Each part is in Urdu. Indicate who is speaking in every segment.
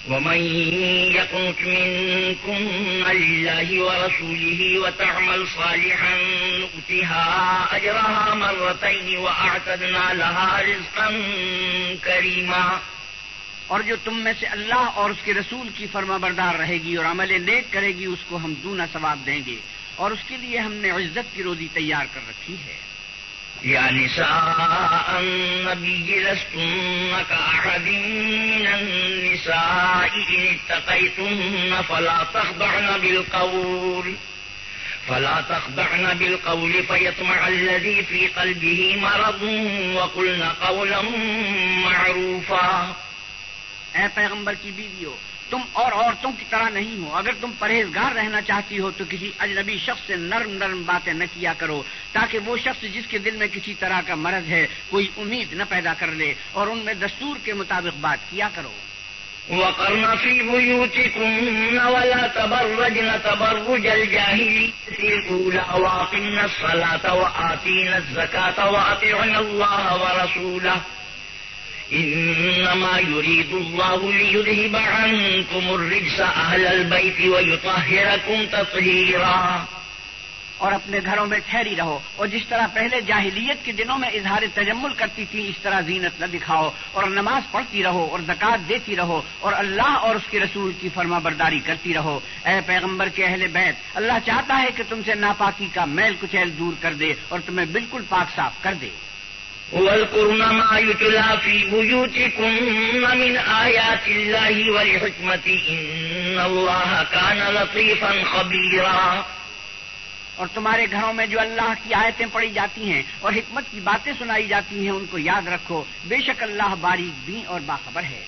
Speaker 1: ومن يقنت منكن لله ورسوله وتعمل صالحا نؤتها أجرها مرتين وأعتدنا لها رزقا كريما.
Speaker 2: اور جو تم میں سے اللہ اور اس کے رسول کی فرما بردار رہے گی اور عمل نیک کرے گی اس کو ہم دونا ثواب دیں گے اور اس کے لیے ہم نے عزت کی روزی تیار کر رکھی ہے.
Speaker 1: يا نساء النبي لستن كأحد من النساء إن اتقيتن فلا تخضعن بالقول فيطمع الذي في قلبه مرض وقلن قولا معروفا.
Speaker 2: اے پیغمبر کی بیویو، تم اور عورتوں کی طرح نہیں ہو. اگر تم پرہیزگار رہنا چاہتی ہو تو کسی اجنبی شخص سے نرم نرم باتیں نہ کیا کرو تاکہ وہ شخص جس کے دل میں کسی طرح کا مرض ہے کوئی امید نہ پیدا کر لے، اور ان میں دستور کے مطابق بات کیا کرو.
Speaker 1: وقرن في بيوتكن ولا تبرجن تبرج الجاهلية الأولى وأقمن الصلاة وآتينا الزكاة وأطعنا الله ورسوله إنما يريد الله ليذهب عنكم الرجس أهل البيت ويطهركم تطهيرا.
Speaker 2: اور اپنے گھروں میں ٹھہری رہو اور جس طرح پہلے جاہلیت کے دنوں میں اظہار تجمل کرتی تھی اس طرح زینت نہ دکھاؤ اور نماز پڑھتی رہو اور زکوٰۃ دیتی رہو اور اللہ اور اس کے رسول کی فرما برداری کرتی رہو. اے پیغمبر کے اہل بیت، اللہ چاہتا ہے کہ تم سے ناپاکی کا میل کچیل دور کر دے اور تمہیں بالکل پاک صاف کر دے.
Speaker 1: وَاذْكُرْنَ مَا يُتْلَىٰ فِي بُيُوتِكُنَّ مِنْ آيَاتِ اللَّهِ وَالْحِكْمَةِ إِنَّ اللَّهَ كَانَ لَطِيفًا خَبِيرًا.
Speaker 2: اور تمہارے گھروں میں جو اللہ کی آیتیں پڑھی جاتی ہیں اور حکمت کی باتیں سنائی جاتی ہیں ان کو یاد رکھو، بے شک اللہ باریک بین اور باخبر ہے.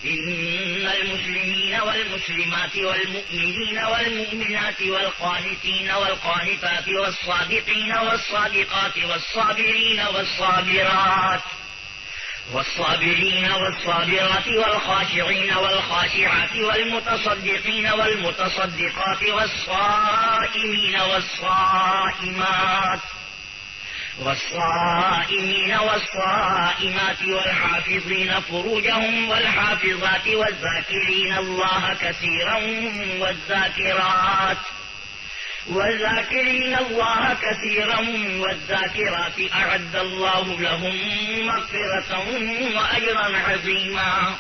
Speaker 1: إن المسلمين والمسلمات والمؤمنين والمؤمنات والقانتين والقانتات والصادقين والصادقات والصابرين والصابرات والخاشعين والخاشعات والمتصدقين والمتصدقات والصائمين والصائمات والحافظين فروجهم والحافظات والذاكرين الله كثيرا والذاكرات أعد الله لهم مغفرة وأجرا عظيما.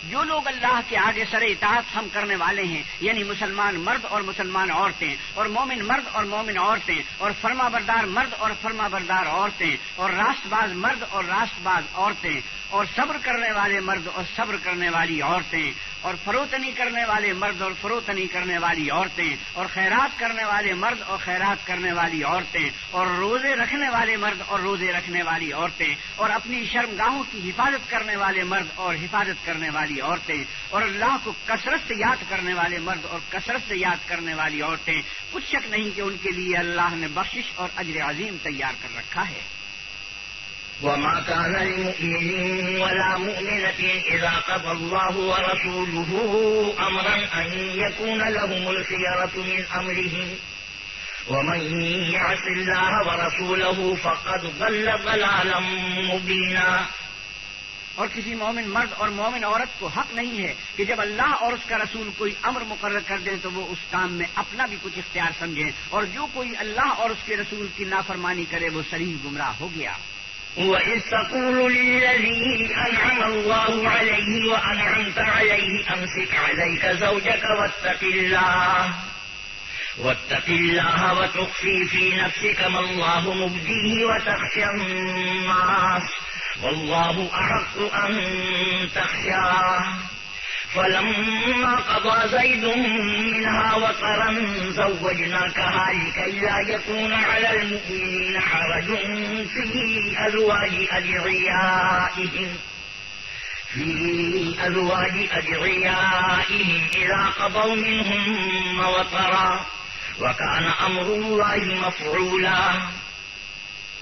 Speaker 2: جو لوگ اللہ کے آگے سر اطاعت خم کرنے والے ہیں یعنی مسلمان مرد اور مسلمان عورتیں اور مومن مرد اور مومن عورتیں اور فرما بردار مرد اور فرما بردار عورتیں اور راست باز مرد اور راست باز عورتیں اور صبر کرنے والے مرد اور صبر کرنے والی عورتیں اور فروتنی کرنے والے مرد اور فروتنی کرنے والی عورتیں اور خیرات کرنے والے مرد اور خیرات کرنے والی عورتیں اور روزے رکھنے والے مرد اور روزے رکھنے والی عورتیں اور اپنی شرمگاہوں کی حفاظت کرنے والے مرد اور حفاظت کرنے والی عورتیں اور اللہ کو کثرت سے یاد کرنے والے مرد اور کثرت سے یاد کرنے والی عورتیں، کچھ شک نہیں کہ ان کے لیے اللہ نے بخشش اور اجر عظیم تیار کر رکھا ہے.
Speaker 1: وما كان لمؤمن ولا مؤمنة إذا قضى الله ورسوله أمرا أن يكون لهم الخيرة من أمرهم ومن يعص الله ورسوله فقد ضل ضلالا مبينا.
Speaker 2: اور کسی مومن مرد اور مومن عورت کو حق نہیں ہے کہ جب اللہ اور اس کا رسول کوئی امر مقرر کر دیں تو وہ اس کام میں اپنا بھی کچھ اختیار سمجھیں، اور جو کوئی اللہ اور اس کے رسول کی نافرمانی کرے وہ صریح گمراہ ہو گیا.
Speaker 1: وَإِذْ تَقُولُ لِلَّذِي أَنْعَمَ اللَّهُ عَلَيْهِ وَأَنْعَمْتَ عَلَيْهِ أَمْسِكْ عَلَيْكَ زَوْجَكَ وَاتَّقِ اللَّهَ وَتُخْفِي فِي نَفْسِكَ مَا اللَّهُ مُبْدِيهِ وَتَخْشَى النَّاسَ وَاللَّهُ أَحَقُّ أَن تَخْشَاهُ فَلَمَّا قَضَىٰ زَيْدٌ مِّنْهَا وَطَرًا زَوَّجْنَاكَهَا لِكَيْ لَا يَكُونَ عَلَى الْمُؤْمِنِينَ حَرَجٌ فِي أَزْوَاجِ أَدْعِيَائِهِمْ إِذَا قَضَوْا مِنْهُنَّ وَطَرًا وَكَانَ أَمْرُ اللَّهِ مَفْعُولًا.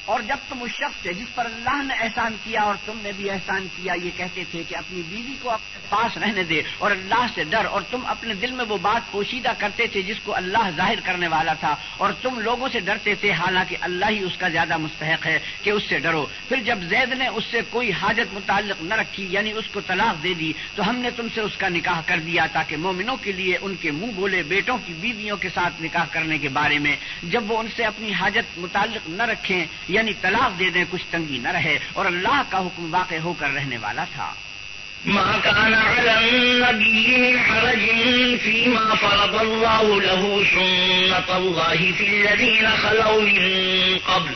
Speaker 2: اور جب تم اس شخص سے جس پر اللہ نے احسان کیا اور تم نے بھی احسان کیا یہ کہتے تھے کہ اپنی بیوی کو اپنے پاس رہنے دے اور اللہ سے ڈر، اور تم اپنے دل میں وہ بات پوشیدہ کرتے تھے جس کو اللہ ظاہر کرنے والا تھا، اور تم لوگوں سے ڈرتے تھے حالانکہ اللہ ہی اس کا زیادہ مستحق ہے کہ اس سے ڈرو۔ پھر جب زید نے اس سے کوئی حاجت متعلق نہ رکھی یعنی اس کو طلاق دے دی تو ہم نے تم سے اس کا نکاح کر دیا تاکہ مومنوں کے لیے ان کے منہ بولے بیٹوں کی بیویوں کے ساتھ نکاح کرنے کے بارے میں جب وہ ان سے اپنی حاجت متعلق نہ رکھیں یعنی طلاق دے دیں کچھ تنگی نہ رہے، اور اللہ کا حکم واقع ہو کر رہنے والا تھا۔
Speaker 1: ما كان على النبي من حرج فيما فرض الله له سنة الله في الذين خلوا من قبل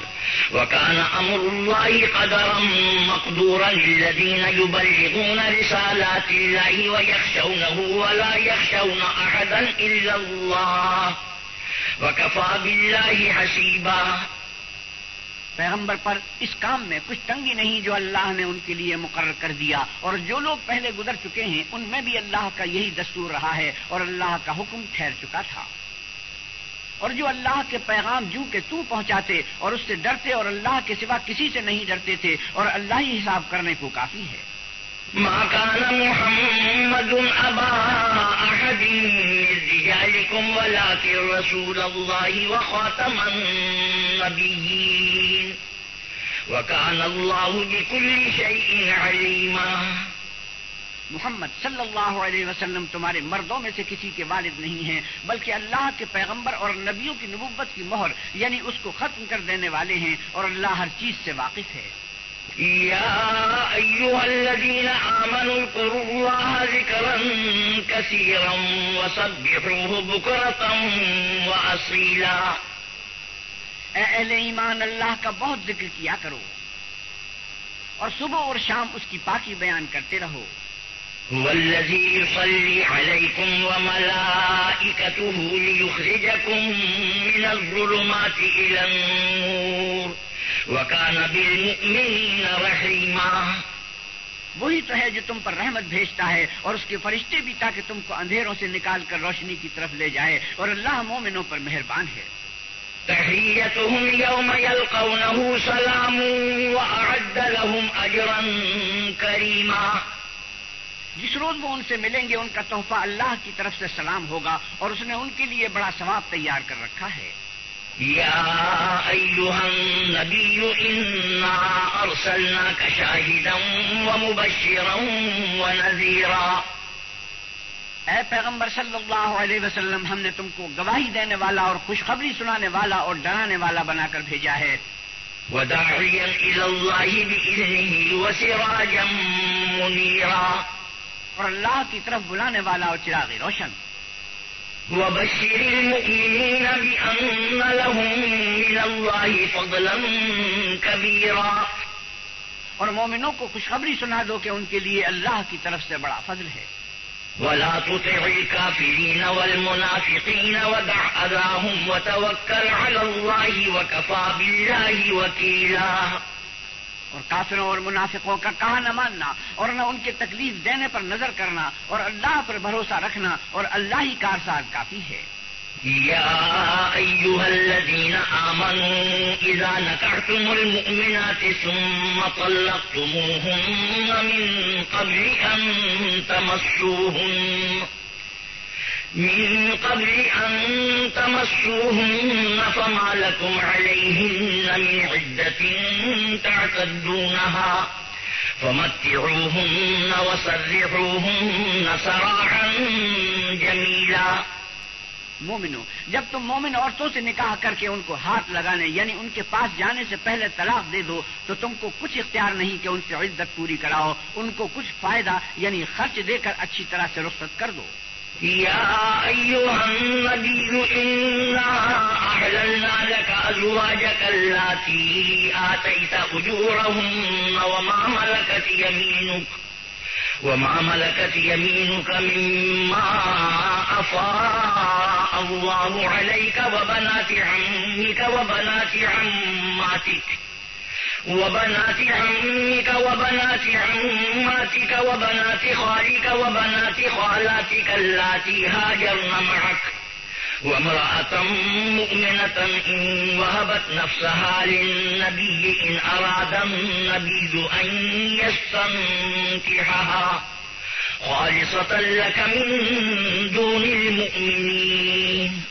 Speaker 1: وكان أمر الله قدرا مقدورا للذين يبلغون رسالات الله ويخشونه ولا يخشون أحدا إلا الله وكفى بالله حسيبا۔
Speaker 2: پیغمبر پر اس کام میں کچھ تنگی نہیں جو اللہ نے ان کے لیے مقرر کر دیا، اور جو لوگ پہلے گزر چکے ہیں ان میں بھی اللہ کا یہی دستور رہا ہے اور اللہ کا حکم ٹھہر چکا تھا۔ اور جو اللہ کے پیغام جو کہ تو پہنچاتے اور اس سے ڈرتے اور اللہ کے سوا کسی سے نہیں ڈرتے تھے اور اللہ ہی حساب کرنے کو کافی ہے۔
Speaker 1: ما كان محمد أبا أحد من رجالكم ولكن رسول الله وخاتم النبيين وكان الله بكل شيء عليما۔
Speaker 2: محمد صلی اللہ علیہ وسلم تمہارے مردوں میں سے کسی کے والد نہیں ہیں بلکہ اللہ کے پیغمبر اور نبیوں کی نبوت کی مہر یعنی اس کو ختم کر دینے والے ہیں، اور اللہ ہر چیز سے واقف ہے۔
Speaker 1: يا أيها الذين آمنوا اذكروا الله ذكرا كثيرا وسبحوه بكرة وأصيلا۔
Speaker 2: اے اہل ایمان اللہ کا بہت ذکر کیا کرو اور صبح اور شام اس کی پاکی بیان کرتے رہو۔
Speaker 1: هو الذي يصلي عليكم وملائكته ليخرجكم من الظلمات إلى النور وَكَانَ بِالْمُؤْمِنِينَ رَحِيمًا۔
Speaker 2: وہی تو ہے جو تم پر رحمت بھیجتا ہے اور اس کے فرشتے بھی تاکہ تم کو اندھیروں سے نکال کر روشنی کی طرف لے جائے، اور اللہ مومنوں پر مہربان ہے۔
Speaker 1: تحيتهم يوم يلقونه سلام وأعد لهم أجرا كريما۔
Speaker 2: جس روز وہ ان سے ملیں گے ان کا تحفہ اللہ کی طرف سے سلام ہوگا اور اس نے ان کے لیے بڑا ثواب تیار کر رکھا ہے۔
Speaker 1: يا أيها النبي إنا أرسلناك شاهدا ومبشرا ونذيرا۔
Speaker 2: اے پیغمبر صلی اللہ علیہ وسلم ہم نے تم کو گواہی دینے والا اور خوشخبری سنانے والا اور ڈرانے والا بنا کر بھیجا ہے۔
Speaker 1: وداعيا إلى الله بإذنه وسراجا منيرا۔
Speaker 2: اور اللہ کی طرف بلانے والا اور چراغ روشن۔
Speaker 1: وبشر المؤمنين بأن لهم من الله فضلا كبيرا۔
Speaker 2: اور مومنوں کو خوشخبری سنا دو کہ ان کے لیے اللہ کی طرف سے بڑا فضل ہے۔
Speaker 1: ولا تطع الكافرين والمنافقين ودع أذاهم وتوكل على الله وكفى بالله وكيلا۔
Speaker 2: اور کافروں اور منافقوں کا کہا نہ ماننا اور نہ ان کے تکلیف دینے پر نظر کرنا اور اللہ پر بھروسہ رکھنا، اور اللہ ہی کارساز کافی ہے۔
Speaker 1: يا أيها الذين آمنوا إذا نكحتم المؤمنات ثم طلقتموهن من قبل أن تمسوهن فما لكم عليهن من عدة تعتدونها فمتعوهن وسرحوهن سراحا جميلا۔
Speaker 2: مومنو، جب تم مومن عورتوں سے نکاح کر کے ان کو ہاتھ لگانے یعنی ان کے پاس جانے سے پہلے طلاق دے دو تو تم کو کچھ اختیار نہیں کہ ان سے عدت پوری کراؤ، ان کو کچھ فائدہ یعنی خرچ دے کر اچھی طرح سے رخصت کر دو۔
Speaker 1: يا أيها النبي إنا أحللنا لك أزواجك اللاتي آتيت أجورهن وما ملكت يمينك مما أفاء الله عليك وبنات عمك وبنات عماتك وبنات عماتك وبنات خالك وبنات خالاتك اللاتي هاجرن معك وامرأة مؤمنة إن وهبت نفسها للنبي إن أراد النبي أن يستنكحها خالصة لك من دون المؤمنين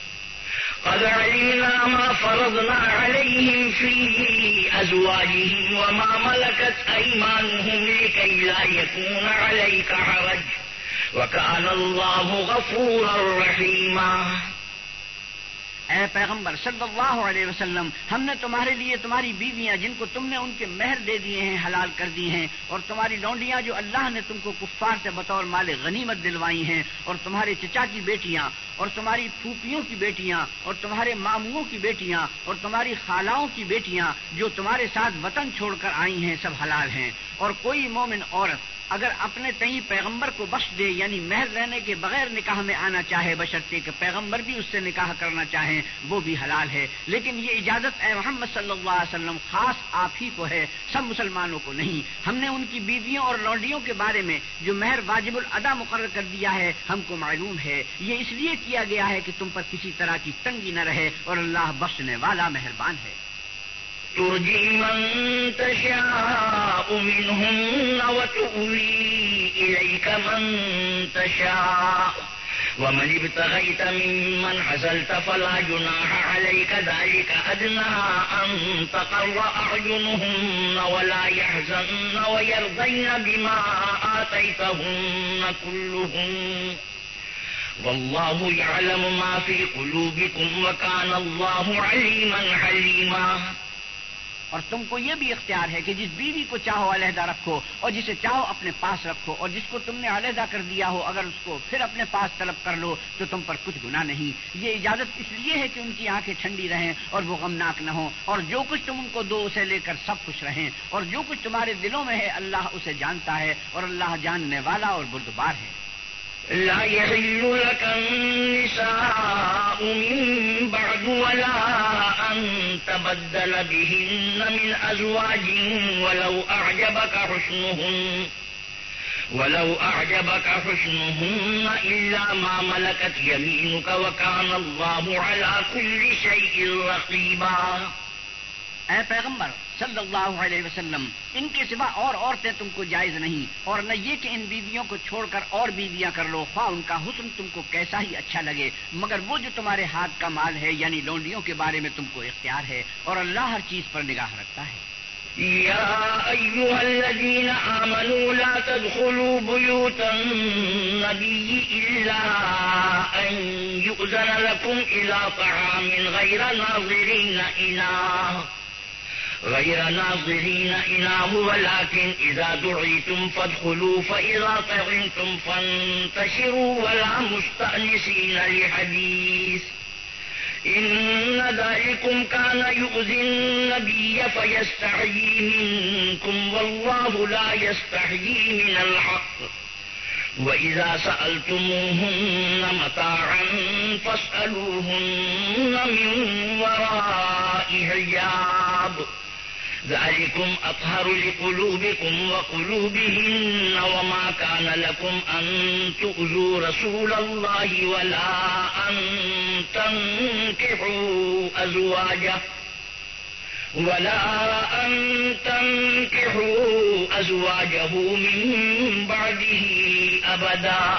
Speaker 1: قد علمنا ما فرضنا عليهم في أزواجهم وما ملكت أيمانهم لكي لا يكون عليك حرج وكان الله غفورا رحيما.
Speaker 2: اے پیغمبر صلی اللہ علیہ وسلم، ہم نے تمہارے لیے تمہاری بیویاں جن کو تم نے ان کے مہر دے دیے ہیں حلال کر دی ہیں، اور تمہاری لونڈیاں جو اللہ نے تم کو کفار سے بطور مال غنیمت دلوائی ہیں، اور تمہارے چچا کی بیٹیاں اور تمہاری پھوپھیوں کی بیٹیاں اور تمہارے ماموں کی بیٹیاں اور تمہاری خالاؤں کی بیٹیاں جو تمہارے ساتھ وطن چھوڑ کر آئی ہیں سب حلال ہیں. اور کوئی مومن عورت اگر اپنے تئیں پیغمبر کو بخش دے یعنی مہر لینے کے بغیر نکاح میں آنا چاہے بشرطے کہ پیغمبر بھی اس سے نکاح کرنا چاہیں وہ بھی حلال ہے. لیکن یہ اجازت اے محمد صلی اللہ علیہ وسلم خاص آپ ہی کو ہے، سب مسلمانوں کو نہیں. ہم نے ان کی بیویوں اور لونڈیوں کے بارے میں جو مہر واجب الادا مقرر کر دیا ہے ہم کو معلوم ہے. یہ اس لیے کیا گیا ہے کہ تم پر کسی طرح کی تنگی نہ رہے، اور اللہ بخشنے والا مہربان ہے.
Speaker 1: ترجي من تشاء منهن وتؤوي إليك من تشاء ومن ابتغيت ممن عزلت فلا جناح عليك ذلك أدنى أن تقر أعينهن ولا يحزن ويرضين بما آتيتهن كلهن والله يعلم ما في قلوبكم وكان الله عليما حليما.
Speaker 2: اور تم کو یہ بھی اختیار ہے کہ جس بیوی کو چاہو علیحدہ رکھو اور جسے چاہو اپنے پاس رکھو، اور جس کو تم نے علیحدہ کر دیا ہو اگر اس کو پھر اپنے پاس طلب کر لو تو تم پر کچھ گناہ نہیں. یہ اجازت اس لیے ہے کہ ان کی آنکھیں ٹھنڈی رہیں اور وہ غمناک نہ ہوں، اور جو کچھ تم ان کو دو اسے لے کر سب خوش رہیں، اور جو کچھ تمہارے دلوں میں ہے اللہ اسے جانتا ہے، اور اللہ جاننے والا اور بردبار ہے.
Speaker 1: لا يحل لك النساء من بعد ولا أن تبدل بهن من أزواج ولو أعجبك حسنهن إلا ما ملكت يمينك وكان الله على كل شيء رقيبا.
Speaker 2: اے پیغمبر صلی اللہ علیہ وسلم، ان کے سوا اور عورتیں تم کو جائز نہیں، اور نہ یہ کہ ان بیویوں کو چھوڑ کر اور بیویاں کر لو خواہ ان کا حسن تم کو کیسا ہی اچھا لگے، مگر وہ جو تمہارے ہاتھ کا مال ہے یعنی لونڈیوں کے بارے میں تم کو اختیار ہے، اور اللہ ہر چیز پر نگاہ رکھتا ہے.
Speaker 1: يا أيها الذين آمنوا لا تدخلوا بيوت النبي إلا أن يؤذن لكم إلى طعام غير ناظرين إناه ولكن إذا دعيتم فادخلوا فإذا طعمتم فانتشروا ولا مستأنسين لحديث إن ذلكم كان يؤذي النبي فيستحيي منكم والله لا يستحيي من الحق وإذا سألتموهن متاعا فاسألوهن من وراء حجاب ذلكم أطهر لقلوبكم وقلوبهن وما كان لكم أن تؤذوا رسول الله ولا أن تنكحوا أزواجه من بعده أبدا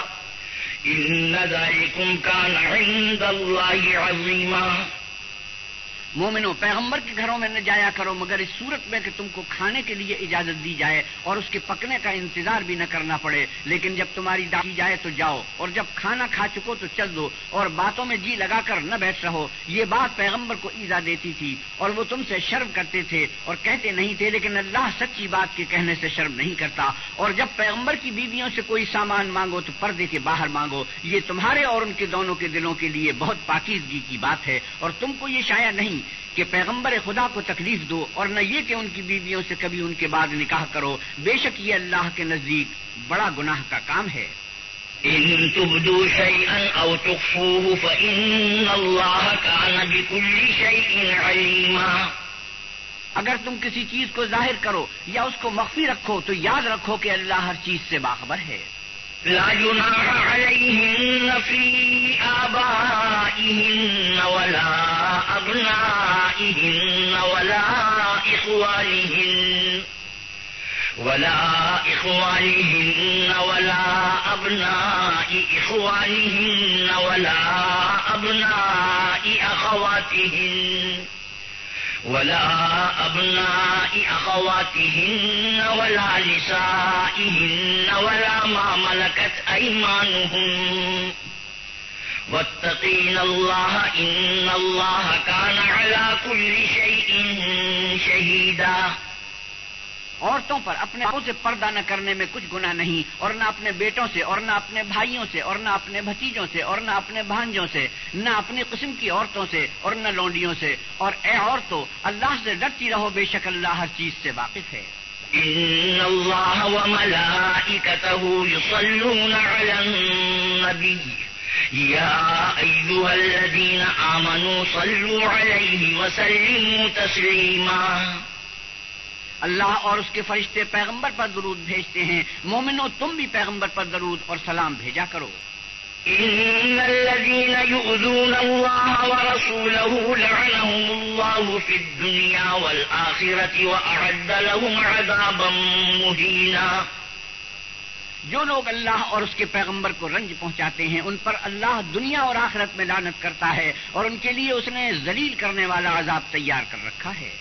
Speaker 1: إن ذلكم كان عند الله عظيما.
Speaker 2: مومنو، پیغمبر کے گھروں میں نہ جایا کرو مگر اس صورت میں کہ تم کو کھانے کے لیے اجازت دی جائے اور اس کے پکنے کا انتظار بھی نہ کرنا پڑے، لیکن جب تمہاری دعوت کی جائے تو جاؤ، اور جب کھانا کھا چکو تو چل دو، اور باتوں میں جی لگا کر نہ بیٹھ رہو. یہ بات پیغمبر کو ایذا دیتی تھی اور وہ تم سے شرم کرتے تھے اور کہتے نہیں تھے، لیکن اللہ سچی بات کے کہنے سے شرم نہیں کرتا. اور جب پیغمبر کی بیویوں سے کوئی سامان مانگو تو پردے کے باہر مانگو، یہ تمہارے اور ان کے دونوں کے دلوں کے لیے بہت پاکیزگی کی بات ہے. اور تم کو یہ شایع نہیں کہ پیغمبر خدا کو تکلیف دو، اور نہ یہ کہ ان کی بیویوں سے کبھی ان کے بعد نکاح کرو، بے شک یہ اللہ کے نزدیک بڑا گناہ کا کام ہے.
Speaker 1: إن تبدوا شيئا أو تخفوه فإن الله كان بكل شيء عليما.
Speaker 2: اگر تم کسی چیز کو ظاہر کرو یا اس کو مخفی رکھو تو یاد رکھو کہ اللہ ہر چیز سے باخبر ہے.
Speaker 1: لا جناح عليهن في آبائهن ولا أبنائهن ولا إخوانهن ولا أبناء إخوانهن ولا أبناء أخواتهن ولا نسائهن ولا ما ملكت أيمانهن واتقين الله إن الله كان على كل شيء شهيدا.
Speaker 2: عورتوں پر اپنے آپوں سے پردہ نہ کرنے میں کچھ گناہ نہیں، اور نہ اپنے بیٹوں سے، اور نہ اپنے بھائیوں سے، اور نہ اپنے بھتیجوں سے، اور نہ اپنے بھانجوں سے، نہ اپنی قسم کی عورتوں سے، اور نہ لونڈیوں سے. اور اے عورتوں، اللہ سے ڈرتی رہو، بے شک اللہ ہر چیز سے واقف ہے.
Speaker 1: ان اللہ وملائکتہ یصلون علی النبی یا ایھا الذین آمنوا صلوا علیہ وسلموا تسلیما.
Speaker 2: اللہ اور اس کے فرشتے پیغمبر پر درود بھیجتے ہیں، مومنو تم بھی پیغمبر پر درود اور سلام بھیجا کرو.
Speaker 1: ان الذين يؤذون الله ورسوله لعنهم الله في الدنيا والآخرة وأعد لهم عذابا مهينا.
Speaker 2: جو لوگ اللہ اور اس کے پیغمبر کو رنج پہنچاتے ہیں ان پر اللہ دنیا اور آخرت میں لعنت کرتا ہے، اور ان کے لیے اس نے ذلیل کرنے والا عذاب تیار کر رکھا ہے.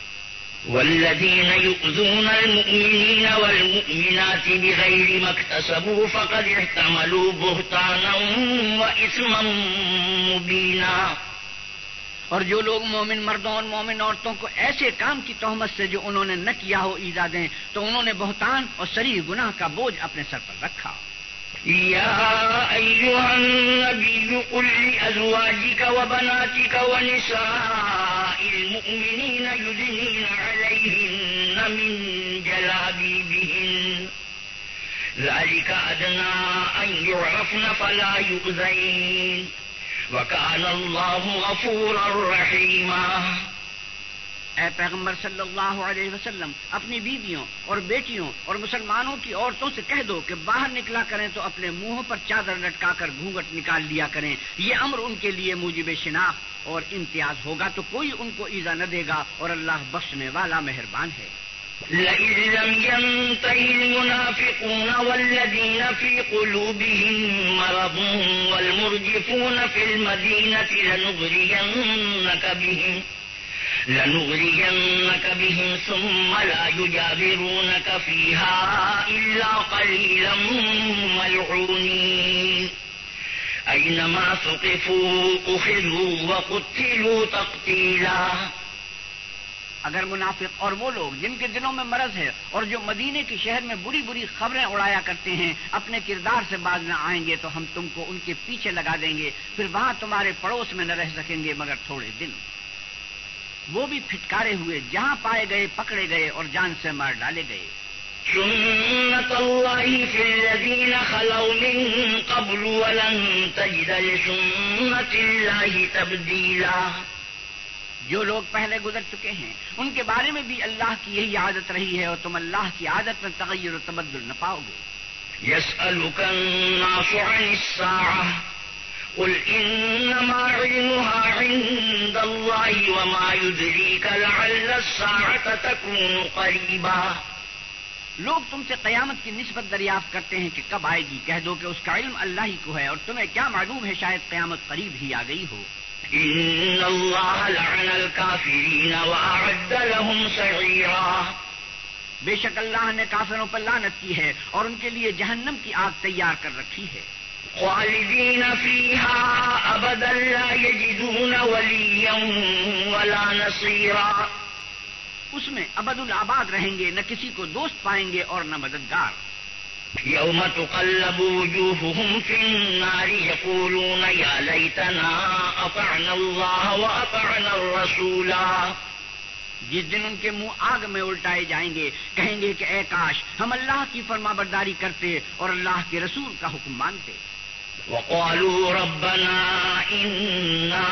Speaker 1: والذين يؤذون المؤمنين والمؤمنات بغير ما اكتسبوا فقد احتملوا بهتانا وإثما مبينا.
Speaker 2: اور جو لوگ مومن مردوں اور مومن عورتوں کو ایسے کام کی تہمت سے جو انہوں نے نہ کیا ہو ایذا دیں تو انہوں نے بہتان اور صریح گناہ کا بوجھ اپنے سر پر رکھا.
Speaker 1: يا أيها النبي قل لأزواجك وبناتك ونساء المؤمنين يدنين عليهن من جلابيبهن ذلك أدنى أن يعرفن فلا يؤذين وكان الله غفورا رحيما.
Speaker 2: اے پیغمبر صلی اللہ علیہ وسلم اپنی بیویوں اور بیٹیوں اور مسلمانوں کی عورتوں سے کہہ دو کہ باہر نکلا کریں تو اپنے منہوں پر چادر لٹکا کر گھونگھٹ نکال لیا کریں. یہ امر ان کے لیے موجب شناخت اور امتیاز ہوگا تو کوئی ان کو ایذا نہ دے گا، اور اللہ بخشنے والا مہربان ہے.
Speaker 1: لئن لم ينتهِ المنافقون والذين في قلوبهم مرض والمرجفون في المدينة لنغرينك بهم ثم لا يجاورونك فيها إلا قليلا ملعونين أينما ثقفوا أخذوا وقتلوا تقتيلا.
Speaker 2: اگر منافق اور وہ لوگ جن کے دلوں میں مرض ہے اور جو مدینے کے شہر میں بری بری خبریں اڑایا کرتے ہیں اپنے کردار سے باز نہ آئیں گے تو ہم تم کو ان کے پیچھے لگا دیں گے، پھر وہاں تمہارے پڑوس میں نہ رہ سکیں گے مگر تھوڑے دن. وہ بھی پھٹکارے ہوئے، جہاں پائے گئے پکڑے گئے اور جان سے مار ڈالے گئے.
Speaker 1: سنت اللہ فی الذین خلوا من قبل ولن تجد لسنت اللہ تبدیلا.
Speaker 2: جو لوگ پہلے گزر چکے ہیں ان کے بارے میں بھی اللہ کی یہی عادت رہی ہے، اور تم اللہ کی عادت میں تغیر و تبدل نہ پاؤ گے.
Speaker 1: یسألک الناس عن الساعة قل انما علمها عند الله وما يدريك لعل الساعة تكون قريبا.
Speaker 2: لوگ تم سے قیامت کی نسبت دریافت کرتے ہیں کہ کب آئے گی. کہہ دو کہ اس کا علم اللہ ہی کو ہے، اور تمہیں کیا معلوم ہے شاید قیامت قریب ہی آ گئی ہو.
Speaker 1: ان اللہ لعن الکافرین واعد لهم سعیرا.
Speaker 2: بے شک اللہ نے کافروں پر لعنت کی ہے اور ان کے لیے جہنم کی آگ تیار کر رکھی ہے.
Speaker 1: خالدین فیہا ابدا لا یجدون ولیا ولا نصیرا.
Speaker 2: اس میں ابد الآباد رہیں گے، نہ کسی کو دوست پائیں گے اور نہ مددگار.
Speaker 1: یوم تقلب وجوہہم فی النار یقولون یا لیتنا اطعنا اللہ واطعنا الرسولا.
Speaker 2: جس دن ان کے منہ آگ میں الٹائے جائیں گے کہیں گے کہ اے کاش ہم اللہ کی فرما برداری کرتے اور اللہ کے رسول کا حکم مانتے.
Speaker 1: وقالوا ربنا إنا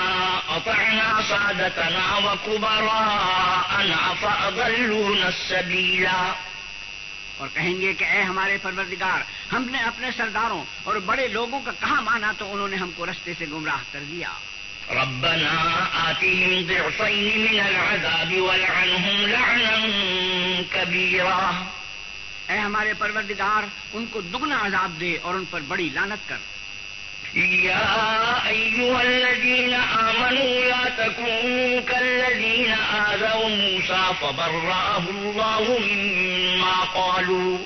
Speaker 1: أطعنا سادتنا وكبراءنا فأضلونا السبيلا.
Speaker 2: اور کہیں گے کہ اے ہمارے پروردگار، ہم نے اپنے سرداروں اور بڑے لوگوں کا کہاں مانا تو انہوں نے ہم کو رستے سے گمراہ کر دیا۔
Speaker 1: ربنا آتهم ضعفين من العذاب والعنهم لعنا كبيرا۔
Speaker 2: اے ہمارے پروردگار، ان کو دگنا عذاب دے اور ان پر بڑی لعنت کر۔
Speaker 1: يا أيها الذين آمنوا لا تكونوا كالذين آذوا موسى فبرأه الله مما قالوا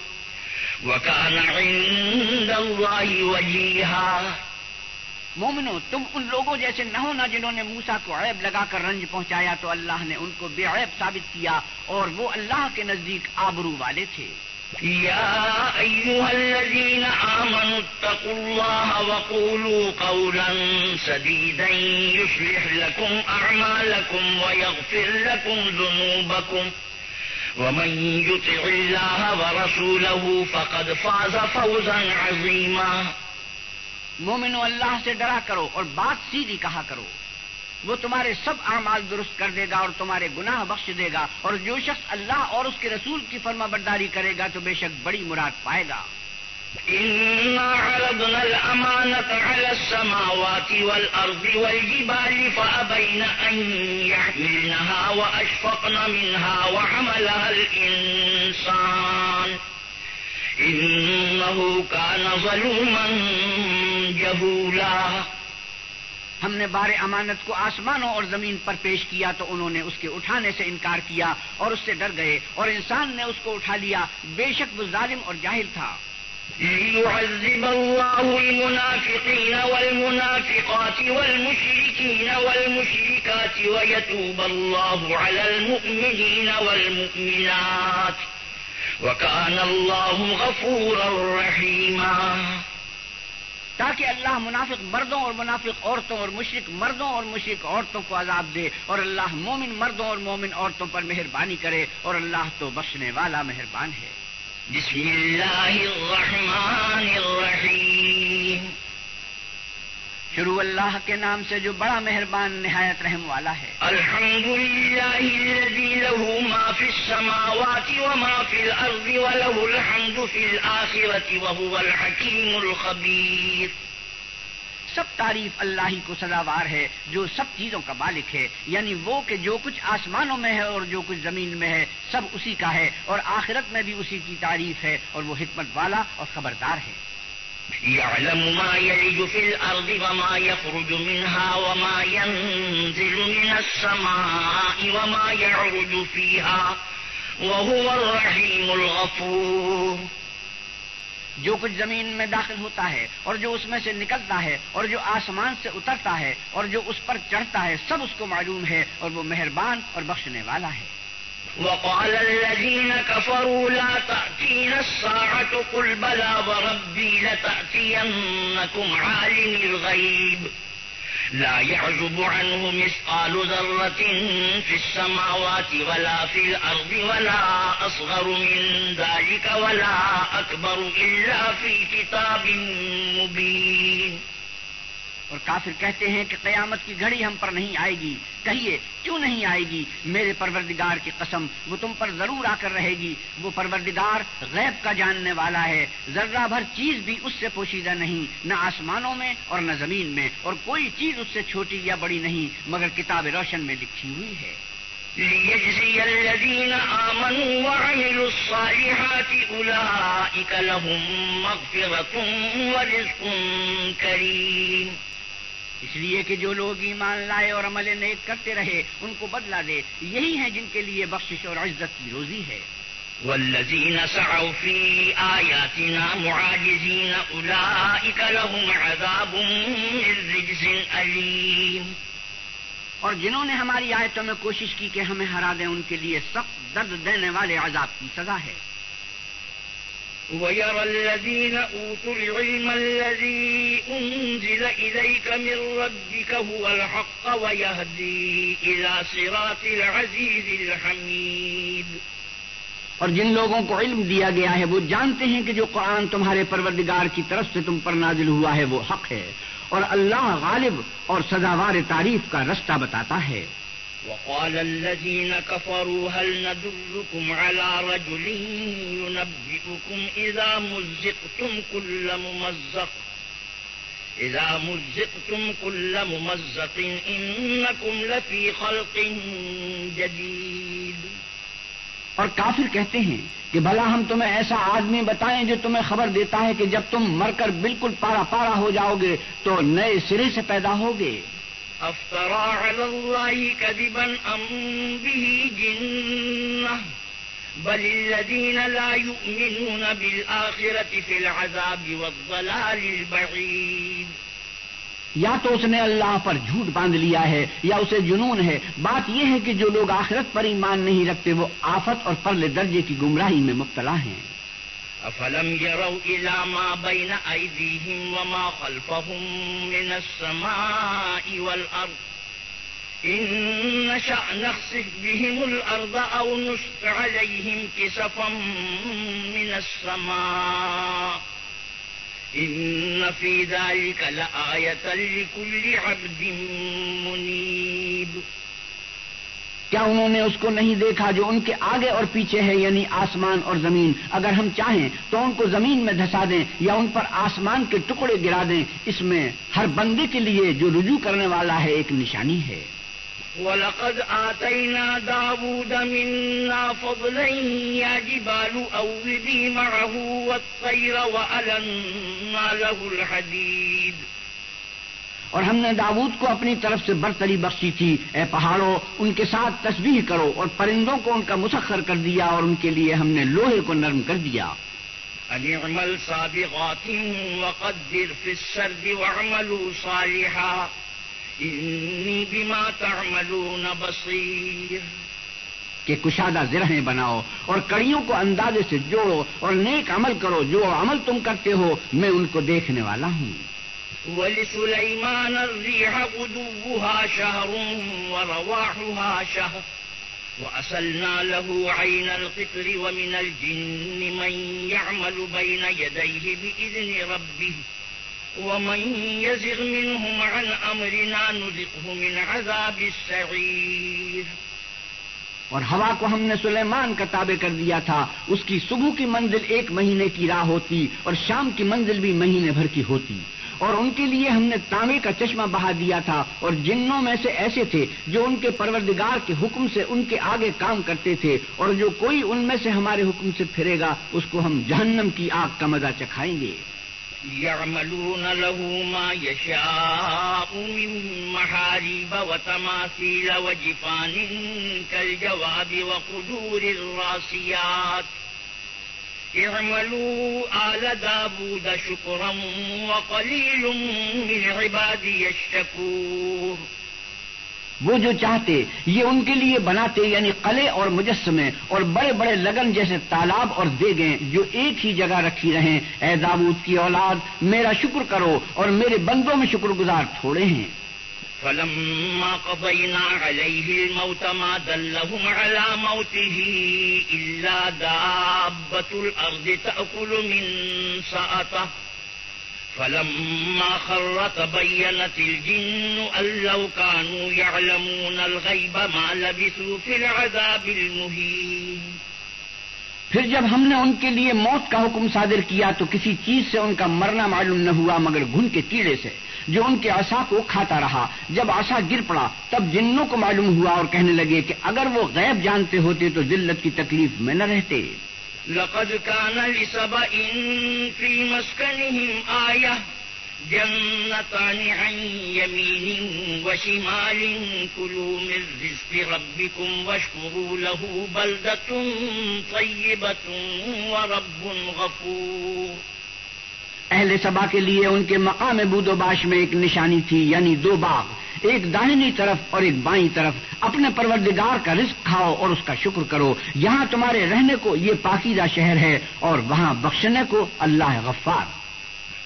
Speaker 1: وكان عند الله وجيها۔
Speaker 2: مومنو، تم ان لوگوں جیسے نہ ہونا جنہوں نے موسیٰ کو عیب لگا کر رنج پہنچایا تو اللہ نے ان کو بے عیب ثابت کیا اور وہ اللہ کے نزدیک آبرو والے تھے۔
Speaker 1: يا أيها الذين آمنوا اتقوا الله وقولوا قولا سديدا يصلح لكم أعمالكم ويغفر لكم ذنوبكم ومن يطع الله ورسوله فقد فاز فوزا عظيما۔
Speaker 2: مومنو، اللہ سے ڈرا کرو اور بات سیدھی کہا کرو، وہ تمہارے سب اعمال درست کر دے گا اور تمہارے گناہ بخش دے گا، اور جو شخص اللہ اور اس کے رسول کی فرما برداری کرے گا تو بے شک بڑی مراد پائے گا۔
Speaker 1: إنا عرضنا الأمانة على السماوات والأرض والجبال فأبين أن يحملنها وأشفقن منها وحملها الإنسان إنه كان ظلوما جهولا۔
Speaker 2: ہم نے بار امانت کو آسمانوں اور زمین پر پیش کیا تو انہوں نے اس کے اٹھانے سے انکار کیا اور اس سے ڈر گئے، اور انسان نے اس کو اٹھا لیا، بے شک وہ ظالم اور جاہل تھا۔
Speaker 1: ليعذب الله المنافقين والمنافقات والمشركين والمشركات ويتوب الله على المؤمنين والمؤمنات وكان الله غفورا رحيما۔
Speaker 2: تاکہ اللہ منافق مردوں اور منافق عورتوں اور مشرک مردوں اور مشرک عورتوں کو عذاب دے، اور اللہ مومن مردوں اور مومن عورتوں پر مہربانی کرے، اور اللہ تو بخشنے والا مہربان ہے۔
Speaker 1: بسم اللہ الرحمن الرحیم۔
Speaker 2: شروع اللہ کے نام سے جو بڑا مہربان نہایت رحم والا ہے۔
Speaker 1: الحمد للہ الذی له ما فی السماوات وما فی الارض وله الحمد فی الآخرة وهو الحکیم الخبیر۔
Speaker 2: سب تعریف اللہ ہی کو سزاوار ہے جو سب چیزوں کا مالک ہے، یعنی وہ کہ جو کچھ آسمانوں میں ہے اور جو کچھ زمین میں ہے سب اسی کا ہے، اور آخرت میں بھی اسی کی تعریف ہے، اور وہ حکمت والا اور خبردار ہے۔
Speaker 1: يعلم ما يلج في الأرض وما يخرج منها وما ينزل من السماء وما يعرج فيها وهو الرحيم الغفور۔
Speaker 2: جو کچھ زمین میں داخل ہوتا ہے اور جو اس میں سے نکلتا ہے اور جو آسمان سے اترتا ہے اور جو اس پر چڑھتا ہے سب اس کو معلوم ہے، اور وہ مہربان اور بخشنے والا ہے۔
Speaker 1: وقال الذين كفروا لا تأتينا الساعة قل بلى وربي لتأتينكم عالم الغيب لا يعزب عنه مثقال ذرة في السماوات ولا في الأرض ولا أصغر من ذلك ولا أكبر إلا في كتاب مبين۔
Speaker 2: اور کافر کہتے ہیں کہ قیامت کی گھڑی ہم پر نہیں آئے گی۔ کہیے کیوں نہیں آئے گی؟ میرے پروردگار کی قسم وہ تم پر ضرور آ کر رہے گی۔ وہ پروردگار غیب کا جاننے والا ہے، ذرہ بھر چیز بھی اس سے پوشیدہ نہیں، نہ آسمانوں میں اور نہ زمین میں، اور کوئی چیز اس سے چھوٹی یا بڑی نہیں مگر کتاب روشن میں لکھی ہوئی ہے۔
Speaker 1: ليجزي الذين آمنوا وعملوا الصالحات أولئك لهم مغفرة ورزق كريم۔
Speaker 2: اس لیے کہ جو لوگ ایمان لائے اور عمل نیک کرتے رہے ان کو بدلہ دے، یہی ہیں جن کے لیے بخشش اور عزت کی روزی ہے۔
Speaker 1: والذين سعوا في آياتنا معاجزين أولئك لهم عذاب من رجز أليم۔
Speaker 2: اور جنہوں نے ہماری آیتوں میں کوشش کی کہ ہمیں ہرا دیں ان کے لیے سخت درد دینے والے عذاب کی سزا ہے۔
Speaker 1: وَيَرَى الَّذِينَ أُوتُوا الْعِلْمَ الَّذِي أُنزِلَ إِلَيْكَ مِن رَّبِّكَ هُوَ الْحَقُّ وَيَهْدِي إِلَى صِرَاطِ الْعَزِيزِ الْحَمِيدِ۔
Speaker 2: اور جن لوگوں کو علم دیا گیا ہے وہ جانتے ہیں کہ جو قرآن تمہارے پروردگار کی طرف سے تم پر نازل ہوا ہے وہ حق ہے، اور اللہ غالب اور سزاوار تعریف کا رستہ بتاتا ہے۔
Speaker 1: وقال الذين كفروا هل ندلكم على رجل ينبئكم إذا مزقتم كل ممزق إنكم لفي خلق جديد.
Speaker 2: اور کافر کہتے ہیں کہ بھلا ہم تمہیں ایسا آدمی بتائیں جو تمہیں خبر دیتا ہے کہ جب تم مر کر بالکل پارا پارا ہو جاؤ گے تو نئے سرے سے پیدا ہوگے.
Speaker 1: افترى على الله كذبا ام به جنة بل الذين لا يؤمنون بالآخرة في العذاب والضلال البعيد.
Speaker 2: یا تو اس نے اللہ پر جھوٹ باندھ لیا ہے یا اسے جنون ہے. بات یہ ہے کہ جو لوگ آخرت پر ایمان نہیں رکھتے وہ آفت اور پرلے درجے کی گمراہی میں مبتلا ہیں.
Speaker 1: افلم يروا الى ما بين ايديهم وما خلفهم من السماء والارض ان نشأ نخسف بهم الارض او نسقط عليهم كسفا من السماء ان في ذلك لآية لكل عبد منيب.
Speaker 2: کیا انہوں نے اس کو نہیں دیکھا جو ان کے آگے اور پیچھے ہے یعنی آسمان اور زمین؟ اگر ہم چاہیں تو ان کو زمین میں دھسا دیں یا ان پر آسمان کے ٹکڑے گرا دیں. اس میں ہر بندے کے لیے جو رجوع کرنے والا ہے ایک نشانی ہے.
Speaker 1: وَلَقَدْ آتَيْنَا دَاوُودَ مِنَّا فَضْلًا يَا جِبَالُ أَوِّبِي مَعَهُ وَالطَّيْرَ وَأَلَنَّا لَهُ الْحَدِيدَ.
Speaker 2: اور ہم نے داؤد کو اپنی طرف سے برتری بخشی تھی. اے پہاڑوں ان کے ساتھ تسبیح کرو اور پرندوں کو ان کا مسخر کر دیا اور ان کے لیے ہم نے لوہے کو نرم کر دیا.
Speaker 1: ان اعمل سابغات وقدر في السرد واعملوا صالحا انی بما تعملون بصیر.
Speaker 2: کہ کشادہ زرہیں بناؤ اور کڑیوں کو اندازے سے جوڑو اور نیک عمل کرو. جو عمل تم کرتے ہو میں ان کو دیکھنے والا ہوں.
Speaker 1: وَلِسُلَيْمَانَ الرِّيحَ غُدُوُّهَا شَهْرٌ وَرَوَاحُهَا شَهْرٌ وَأَسَلْنَا لَهُ عَيْنَ الْقِطْرِ وَمِنَ الْجِنِّ مَن يَعْمَلُ بَيْنَ يَدَيْهِ بِإِذْنِ رَبِّهِ وَمَن يَزِغْ مِنْهُمْ عَنْ أَمْرِنَا نُذِقْهُ مِنْ عَذَابِ السَّعِيرِ.
Speaker 2: اور ہوا کو ہم نے سلیمان کا تابع کر دیا تھا. اس کی صبح کی منزل 1 مہینے کی راہ ہوتی اور شام کی منزل بھی مہینے بھر کی ہوتی. اور ان کے لیے ہم نے تانبے کا چشمہ بہا دیا تھا. اور جنوں میں سے ایسے تھے جو ان کے پروردگار کے حکم سے ان کے آگے کام کرتے تھے. اور جو کوئی ان میں سے ہمارے حکم سے پھرے گا اس کو ہم جہنم کی آگ کا مزہ چکھائیں گے.
Speaker 1: يعملون له ما يشاء من محاريب وتماثيل وجفان كالجواب وقدور الراسيات اعملوا آل داود شكرا وقليل من عبادي الشكور.
Speaker 2: وہ جو چاہتے یہ ان کے لیے بناتے یعنی قلعے اور مجسمے اور بڑے بڑے لگن جیسے تالاب اور دیگیں جو ایک ہی جگہ رکھی رہیں. اے داؤد کی اولاد میرا شکر کرو اور میرے بندوں میں شکر گزار تھوڑے ہیں.
Speaker 1: فلما قضينا عليه الموت ما دلهم على موته إلا دابة الأرض تأكل من سأته فلما خر تبينت الجن أن لو كانوا يعلمون الغيب ما لبثوا في العذاب المهين.
Speaker 2: پھر جب ہم نے ان کے لیے موت کا حکم صادر کیا تو کسی چیز سے ان کا مرنا معلوم نہ ہوا مگر گھن کے کیڑے سے جو ان کے عصا کو کھاتا رہا. جب عصا گر پڑا تب جنوں کو معلوم ہوا اور کہنے لگے کہ اگر وہ غیب جانتے ہوتے تو ذلت کی تکلیف میں نہ رہتے.
Speaker 1: لقد كان لسبإ في مسكنهم آية جنتان عن يمين وشمال كلوا من رزق ربكم واشكروا له بلدة طيبة ورب غفور.
Speaker 2: اہل سبا کے لیے ان کے مقام بود و باش میں ایک نشانی تھی یعنی 2 باغ ایک داہنی طرف اور ایک بائیں طرف. اپنے پروردگار کا رزق کھاؤ اور اس کا شکر کرو. یہاں تمہارے رہنے کو یہ پاکیزہ شہر ہے اور وہاں بخشنے کو اللہ غفار.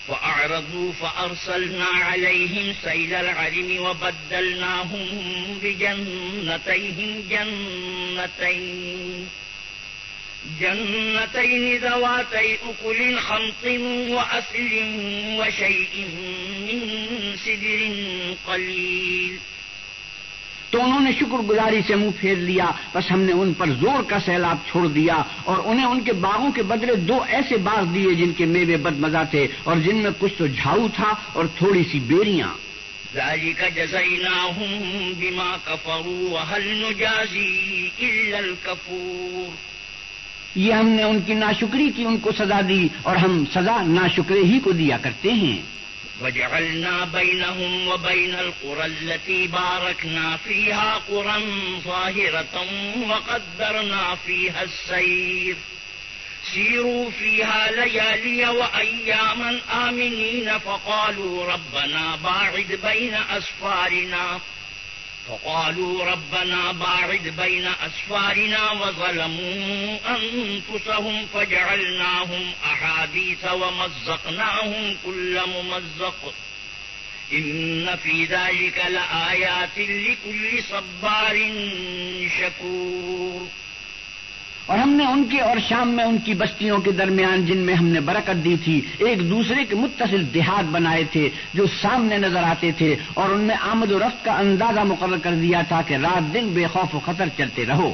Speaker 1: فأعرضوا فأرسلنا عليهم سيل العرم وبدلناهم بجنتين جنتين ذواتي أكل خمط وأثل وشيء من سدر قليل.
Speaker 2: تو انہوں نے شکر گزاری سے منہ پھیر لیا، بس ہم نے ان پر زور کا سیلاب چھوڑ دیا اور انہیں ان کے باغوں کے بدلے 2 ایسے باغ دیے جن کے میوے بدمزہ تھے اور جن میں کچھ تو جھاؤ تھا اور تھوڑی سی بیریاں۔
Speaker 1: ذلك جزيناهم بما كفروا وهل نجازي إلا الكفور۔
Speaker 2: یہ ہم نے ان کی ناشکری کی ان کو سزا دی اور ہم سزا ناشکرے ہی کو دیا کرتے ہیں۔
Speaker 1: وجعلنا بينهم وبين القرى التي باركنا فيها قرى ظاهرة وقدرنا فيها السير سيروا فيها ليالي وأياما آمنين فقالوا ربنا باعد بين أسفارنا وظلموا أنفسهم فجعلناهم أحاديث ومزقناهم كل ممزق إن في ذلك لآيات لكل صبار شكور۔
Speaker 2: اور ہم نے ان کے اور شام میں ان کی بستیوں کے درمیان جن میں ہم نے برکت دی تھی ایک دوسرے کے متصل دیہات بنائے تھے جو سامنے نظر آتے تھے، اور ان میں آمد و رفت کا اندازہ مقرر کر دیا تھا کہ رات دن بے خوف و خطر چلتے رہو۔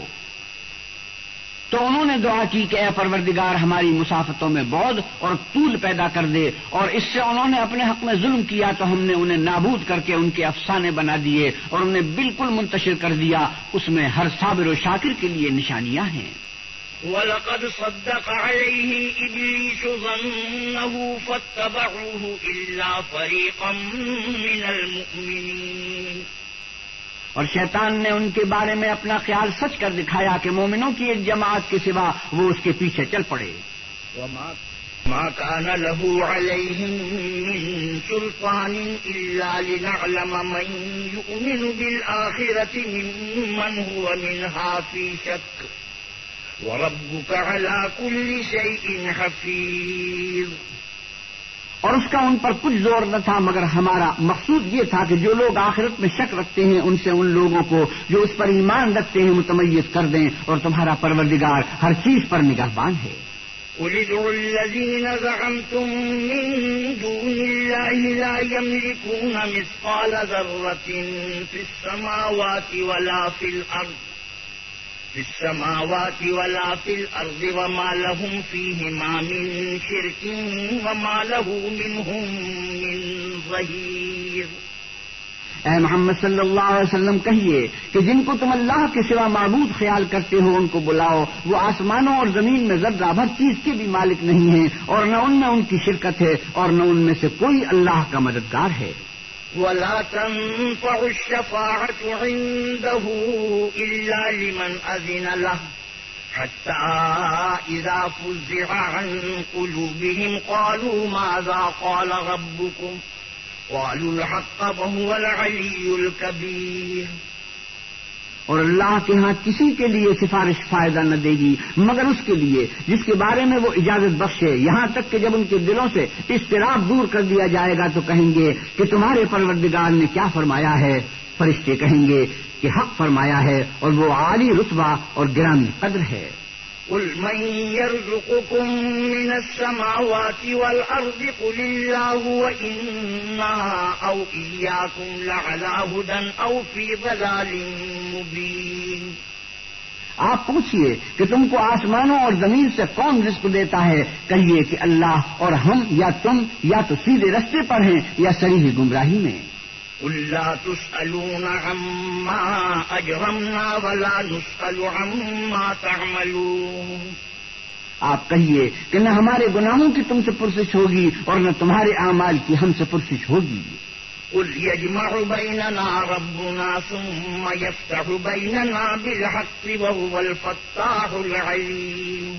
Speaker 2: تو انہوں نے دعا کی کہ اے پروردگار ہماری مسافتوں میں بعد اور طول پیدا کر دے، اور اس سے انہوں نے اپنے حق میں ظلم کیا تو ہم نے انہیں نابود کر کے ان کے افسانے بنا دیے اور انہیں بالکل منتشر کر دیا۔ اس میں ہر صابر و شاکر کے لیے نشانیاں ہیں۔
Speaker 1: وَلَقَدْ صَدَّقَ عَلَيْهِمْ إِبْلِيسُ ظَنَّهُ فَاتَّبَعُوهُ إِلَّا فَرِيقًا مِّنَ الْمُؤْمِنِينَ۔
Speaker 2: اور شیطان نے ان کے بارے میں اپنا خیال سچ کر دکھایا کہ مومنوں کی ایک جماعت کے سوا وہ اس کے پیچھے چل پڑے۔
Speaker 1: ما كان له عليهم من سلطان إلا لنعلم من يؤمن بالآخرة ممن هو منها في شك وَرَبُّكَ عَلَى كُلِّ شَيْءٍ حَفِيظٌ۔
Speaker 2: اور اس کا ان پر کچھ زور نہ تھا مگر ہمارا مقصود یہ تھا کہ جو لوگ آخرت میں شک رکھتے ہیں ان سے ان لوگوں کو جو اس پر ایمان رکھتے ہیں متمیز کر دیں، اور تمہارا پروردگار ہر چیز پر نگہبان ہے۔
Speaker 1: قُلِ ادْعُوا الَّذِينَ زَعَمْتُم مِّن دُونِ اللَّهِ لَا يَمْلِكُونَ مِثْقَالَ ذَرَّةٍ فِي السَّمَاوَاتِ ولا في الأرض وما لهم فيهما من شرك وما له منهم من ظهير۔
Speaker 2: اے محمد صلی اللہ علیہ وسلم کہیے کہ جن کو تم اللہ کے سوا معبود خیال کرتے ہو ان کو بلاؤ، وہ آسمانوں اور زمین میں ذرہ بھر چیز کے بھی مالک نہیں ہیں، اور نہ ان میں ان کی شرکت ہے اور نہ ان میں سے کوئی اللہ کا مددگار ہے۔
Speaker 1: ولا تنفع الشفاعة عنده إلا لمن أذن له حتى إذا فزع عن قلوبهم قالوا ماذا قال ربكم قالوا الحق وهو العلي الكبير۔
Speaker 2: اور اللہ کے ہاں کسی کے لیے سفارش فائدہ نہ دے گی مگر اس کے لیے جس کے بارے میں وہ اجازت بخشے، یہاں تک کہ جب ان کے دلوں سے اضطراب دور کر دیا جائے گا تو کہیں گے کہ تمہارے پروردگار نے کیا فرمایا ہے؟ فرشتے کہیں گے کہ حق فرمایا ہے اور وہ عالی رتبہ اور گرامی قدر ہے۔
Speaker 1: قل من يرزقكم من السماوات والأرض قل الله وإنا أو إياكم لعلى هدى أو في ضلال مبين۔
Speaker 2: آپ پوچھئے کہ تم کو آسمانوں اور زمین سے کون رزق دیتا ہے؟ کہیے کہ اللہ، اور ہم یا تم یا تو سیدھے رستے پر ہیں یا صریح گمراہی میں۔
Speaker 1: قل لا تسألون عما أجرمنا ولا نسأل عما تعملون۔
Speaker 2: آپ کہیے کہ نہ ہمارے گناہوں کی تم سے پرسش ہوگی اور نہ تمہارے اعمال کی ہم سے پرسش ہوگی۔
Speaker 1: قل يجمع بيننا ربنا ثم يفتح بيننا بالحق وهو الفتاح العليم۔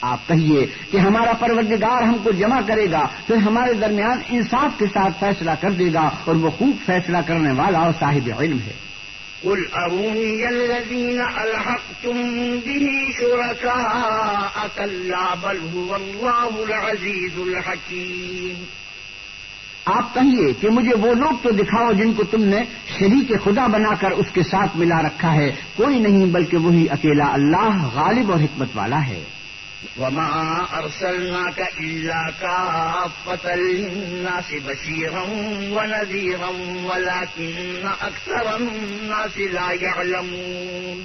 Speaker 2: آپ کہیے کہ ہمارا پروردگار ہم کو جمع کرے گا، پھر ہمارے درمیان انصاف کے ساتھ فیصلہ کر دے گا، اور وہ خوب فیصلہ کرنے والا اور صاحب علم ہے۔
Speaker 1: قل أروني الذين ألحقتم به شركاء كلا بل هو الله العزيز الحكيم۔
Speaker 2: آپ کہیے کہ مجھے وہ لوگ تو دکھاؤ جن کو تم نے شریک خدا بنا کر اس کے ساتھ ملا رکھا ہے، کوئی نہیں بلکہ وہی اکیلا اللہ غالب اور حکمت والا ہے۔
Speaker 1: وما أرسلناك إلا كافة للناس بشيرا ونذيرا ولكن أكثر الناس لا يعلمون.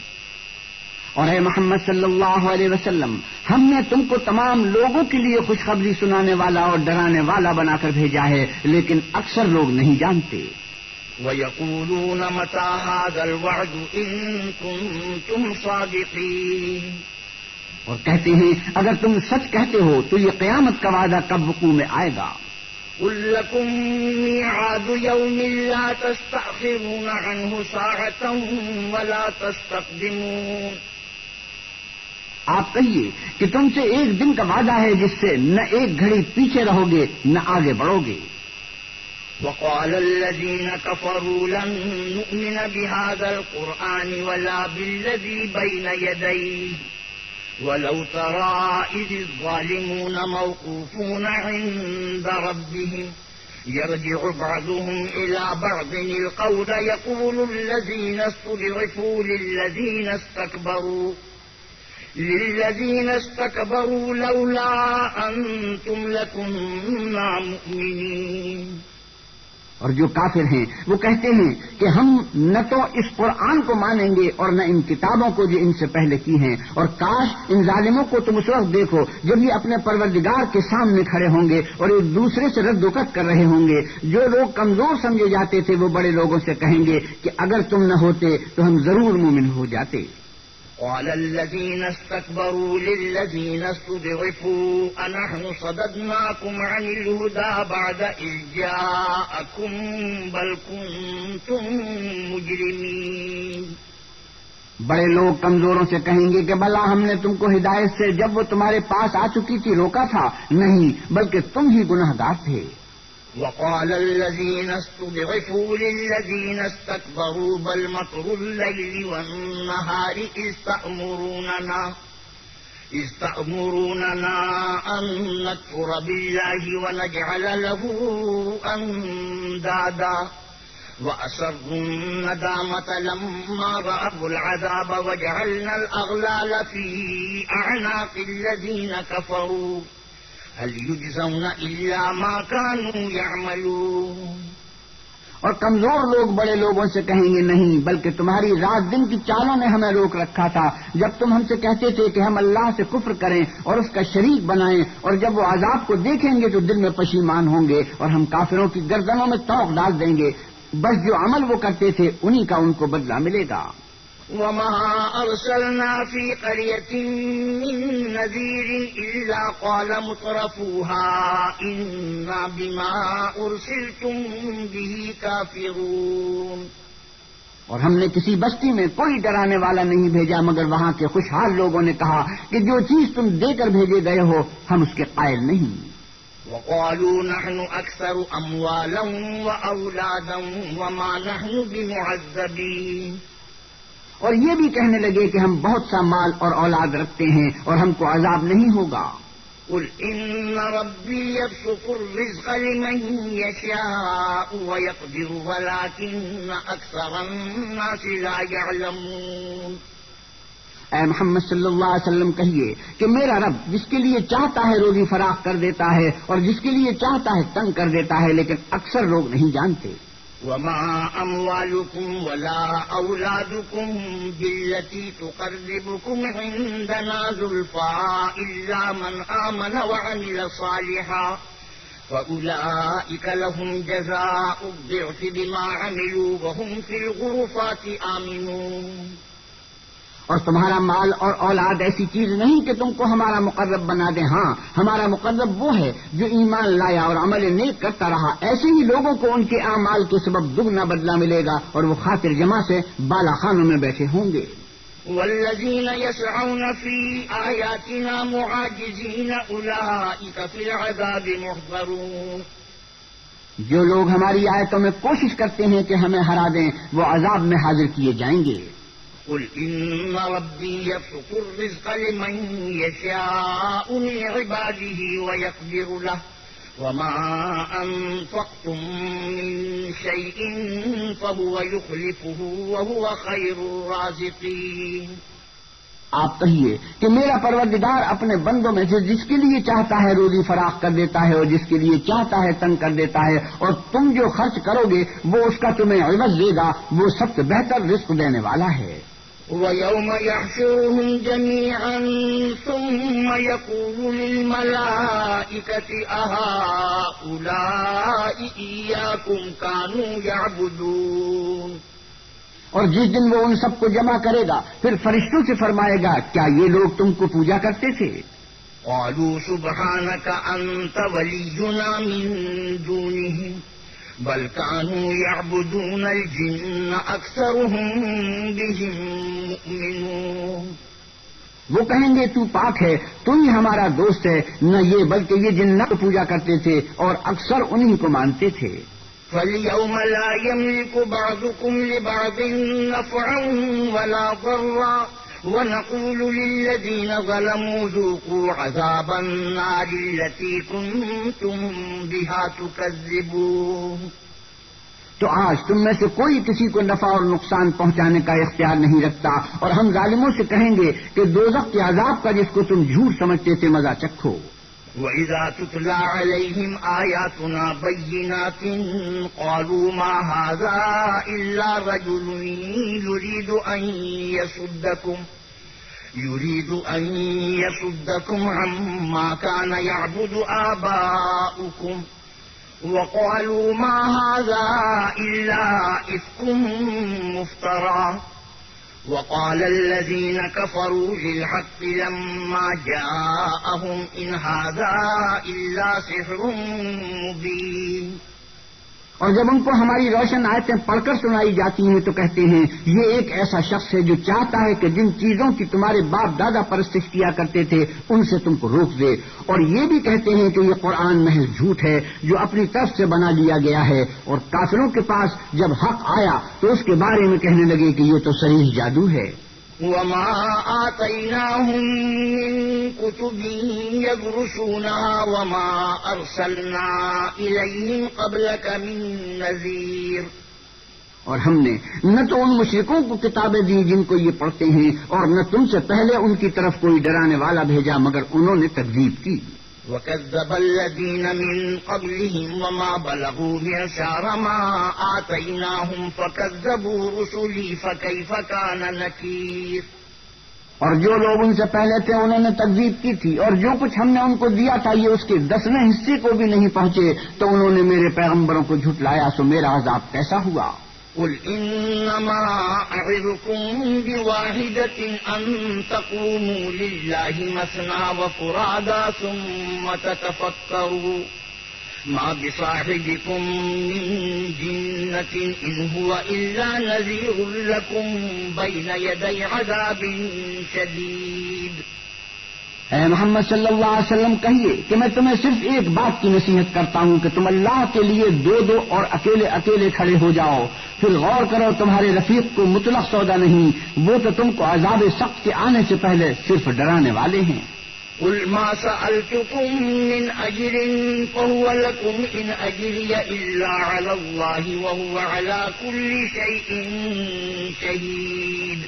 Speaker 2: اور اے محمد صلی اللہ علیہ وسلم، ہم نے تم کو تمام لوگوں کے لیے خوشخبری سنانے والا اور ڈرانے والا بنا کر بھیجا ہے، لیکن اکثر لوگ نہیں جانتے.
Speaker 1: وَيَقُولُونَ مَتَى هَذَا الْوَعْدُ إِن كُنتُمْ صَادِقِينَ.
Speaker 2: اور کہتے ہیں اگر تم سچ کہتے ہو تو یہ قیامت کا وعدہ کب وقوع میں آئے گا.
Speaker 1: قُل لَّكُم مِّيعَادُ يَوْمٍ لَّا تَسْتَأْخِرُونَ عَنْهُ سَاعَةً وَلَا تَسْتَقْدِمُونَ.
Speaker 2: آپ کہیے کہ تم سے ایک دن کا وعدہ ہے جس سے نہ ایک گھڑی پیچھے رہو گے نہ آگے بڑھو گے.
Speaker 1: وقال الذين كفروا لن نؤمن بهذا القرآن ولا بالذي بين يديه ولو ترى إذ الظالمون موقوفون عند ربهم يرجع بعضهم إلى بعض القول يقول الذين استضعفوا للذين استكبروا لولا أنتم لكنا مؤمنين.
Speaker 2: اور جو کافر ہیں وہ کہتے ہیں کہ ہم نہ تو اس قرآن کو مانیں گے اور نہ ان کتابوں کو جو ان سے پہلے کی ہیں، اور کاش ان ظالموں کو تم اس وقت دیکھو جب یہ اپنے پروردگار کے سامنے کھڑے ہوں گے اور ایک دوسرے سے رد و کت کر رہے ہوں گے. جو لوگ کمزور سمجھے جاتے تھے وہ بڑے لوگوں سے کہیں گے کہ اگر تم نہ ہوتے تو ہم ضرور مومن ہو جاتے.
Speaker 1: قال الذين استكبروا للذين استضعفوا أنحن صددناكم عن الهدى بعد إذ جاءكم بل كنتم مجرمين.
Speaker 2: بڑے لوگ کمزوروں سے کہیں گے کہ بھلا ہم نے تم کو ہدایت سے جب وہ تمہارے پاس آ چکی تھی روکا تھا؟ نہیں، بلکہ تم ہی گناہگار تھے.
Speaker 1: وقال الذين استضعفوا للذين استكبروا بل مكر الليل والنهار إذ تأمروننا أن نكفر بالله ونجعل له أندادا وأسروا الندامة لما رأوا العذاب وجعلنا الأغلال في أعناق الذين كفروا هل يجزون إلا ما كانوا يعملون.
Speaker 2: اور کمزور لوگ بڑے لوگوں سے کہیں گے نہیں، بلکہ تمہاری رات دن کی چالوں نے ہمیں روک رکھا تھا جب تم ہم سے کہتے تھے کہ ہم اللہ سے کفر کریں اور اس کا شریک بنائیں، اور جب وہ عذاب کو دیکھیں گے تو دل میں پشیمان ہوں گے اور ہم کافروں کی گردنوں میں توق ڈال دیں گے. بس جو عمل وہ کرتے تھے انہی کا ان کو بدلہ ملے گا.
Speaker 1: وما أرسلنا في قرية من نذير إلا قال مترفوها إنا بما أرسلتم به كافرون.
Speaker 2: اور ہم نے کسی بستی میں کوئی ڈرانے والا نہیں بھیجا مگر وہاں کے خوشحال لوگوں نے کہا کہ جو چیز تم دے کر بھیجے گئے ہو ہم اس کے قائل نہیں.
Speaker 1: وقالوا نحن أكثر أموالا وأولادا وما نحن بمعذبين.
Speaker 2: اور یہ بھی کہنے لگے کہ ہم بہت سا مال اور اولاد رکھتے ہیں اور ہم کو عذاب نہیں ہوگا.
Speaker 1: قل إن ربي يبسط الرزق لمن يشاء ويقدر ولكن أكثر الناس لا يعلمون.
Speaker 2: اے محمد صلی اللہ علیہ وسلم کہیے کہ میرا رب جس کے لیے چاہتا ہے روزی فراخ کر دیتا ہے اور جس کے لیے چاہتا ہے تنگ کر دیتا ہے، لیکن اکثر لوگ نہیں جانتے.
Speaker 1: وما أموالكم ولا أولادكم بالتي تقربكم عندنا زلفى إلا من آمن وعمل صالحا فأولئك لهم جزاء الضعف بما عملوا وهم في الغرفات آمنون.
Speaker 2: اور تمہارا مال اور اولاد ایسی چیز نہیں کہ تم کو ہمارا مقرب بنا دے. ہاں، ہمارا مقرب وہ ہے جو ایمان لایا اور عمل نیک کرتا رہا. ایسے ہی لوگوں کو ان کے اعمال کے سبب دگنا بدلہ ملے گا اور وہ خاطر جمع سے بالا خانوں میں بیٹھے ہوں گے.
Speaker 1: والذین یسعون فی آیاتنا معاجزین اولئک فی العذاب محضرون.
Speaker 2: جو لوگ ہماری آیتوں میں کوشش کرتے ہیں کہ ہمیں ہرا دیں وہ عذاب میں حاضر کیے جائیں گے.
Speaker 1: قل إن ربي يبسط الرزق لمن يشاء من عباده ويقدر له وما أنفقتم من شيء فهو يخلفه وهو خير الرازقين.
Speaker 3: آپ کہیے کہ میرا پروردگار اپنے بندوں میں سے جس کے لیے چاہتا ہے روزی فراخ کر دیتا ہے اور جس کے لیے چاہتا ہے تنگ کر دیتا ہے، اور تم جو خرچ کرو گے وہ اس کا تمہیں عوض دے گا، وہ سب سے بہتر رزق دینے والا ہے۔
Speaker 1: وَيَوْمَ يَحْشُرُهُمْ جَمِيعًا ثُمَّ يَقُولُ لِلْمَلَائِكَةِ أَهَٰؤُلَاءِ إِيَّاكُمْ كَانُوا يَعْبُدُونَ،
Speaker 3: اور جس دن وہ ان سب کو جمع کرے گا پھر فرشتوں سے فرمائے گا کیا یہ لوگ تم کو پوجا کرتے تھے؟
Speaker 1: قالوا سبحانك أنت ولينا من دونهم بل كانوا يعبدون الجن أكثرهم بهم مؤمنون۔
Speaker 3: وہ کہیں گے تو پاک ہے، تو ہی ہمارا دوست ہے، نہ یہ بلکہ یہ جن نہ پوجا کرتے تھے اور اکثر انہی کو مانتے تھے۔
Speaker 1: فَالْيَوْمَ لَا يَمْلِكُ بَعْضُكُمْ لِبَعْضٍ نَفْعًا وَلَا ضَرًّا وَنَقُولُ لِلَّذِينَ ظَلَمُوا ذُوقُوا عَذَابَ النَّارِ الَّتِي كُنتُم بِهَا تُكَذِّبُونَ۔
Speaker 3: تو آج تم میں سے کوئی کسی کو نفع اور نقصان پہنچانے کا اختیار نہیں رکھتا، اور ہم ظالموں سے کہیں گے کہ دوزخ کے عذاب کا جس کو تم جھوٹ سمجھتے تھے مزہ چکھو۔
Speaker 1: وَإِذَا تُتْلَىٰ عَلَيْهِمْ آيَاتُنَا بَيِّنَاتٍ قَالُوا مَا هَٰذَا إِلَّا رَجُلٌ يُرِيدُ أَن يَصُدَّكُمْ عَمَّا كَانَ يَعْبُدُ آبَاؤُكُمْ وَقَالُوا مَا هَٰذَا إِلَّا إِفْكٌ مُّفْتَرًى وقال الذين كفروا للحق لما جاءهم إن هذا إلا سحر مبين۔
Speaker 3: اور جب ان کو ہماری روشن آیتیں پڑھ کر سنائی جاتی ہیں تو کہتے ہیں یہ ایک ایسا شخص ہے جو چاہتا ہے کہ جن چیزوں کی تمہارے باپ دادا پرستش کیا کرتے تھے ان سے تم کو روک دے، اور یہ بھی کہتے ہیں کہ یہ قرآن محض جھوٹ ہے جو اپنی طرف سے بنا لیا گیا ہے، اور کافروں کے پاس جب حق آیا تو اس کے بارے میں کہنے لگے کہ یہ تو صریح جادو ہے۔
Speaker 1: وما آتيناهم من كتب يدرسونها وما أرسلنا إليهم قبلك من نذير۔
Speaker 3: اور ہم نے نہ تو ان مشرکوں کو کتابیں دی جن کو یہ پڑھتے ہیں، اور نہ تم سے پہلے ان کی طرف کوئی ڈرانے والا بھیجا مگر انہوں نے تکذیب کی۔
Speaker 1: وَكَذَّبَ الَّذِينَ مِن قَبْلِهِمْ وَمَا بَلَغُوا مِعْشَارَ مَا آتَيْنَاهُمْ فَكَذَّبُوا رُسُلِي فَكَيْفَ كَانَ نَكِيرِ۔
Speaker 3: اور جو لوگ ان سے پہلے تھے انہوں نے تکذیب کی تھی، اور جو کچھ ہم نے ان کو دیا تھا یہ اس کے 10ویں حصے کو بھی نہیں پہنچے تو انہوں نے میرے پیغمبروں کو جھٹلایا، سو میرا عذاب کیسا ہوا۔
Speaker 1: قل إنما أعظكم بواحدة أن تقوموا لله مثنى وفرادا ثم تتفكروا ما بصاحبكم من جنة إن هو إلا نذير لكم بين يدي عذاب شديد۔
Speaker 3: اے محمد صلی اللہ علیہ وسلم کہیے کہ میں تمہیں صرف ایک بات کی نصیحت کرتا ہوں کہ تم اللہ کے لیے دو دو اور اکیلے اکیلے کھڑے ہو جاؤ، پھر غور کرو تمہارے رفیق کو مطلق سودا نہیں، وہ تو تم کو عذاب سخت کے آنے سے پہلے صرف ڈرانے والے ہیں۔
Speaker 1: قل ما سألتكم من أجر فهو لكم إن أجري إلا على الله وهو على كل شيء شهيد۔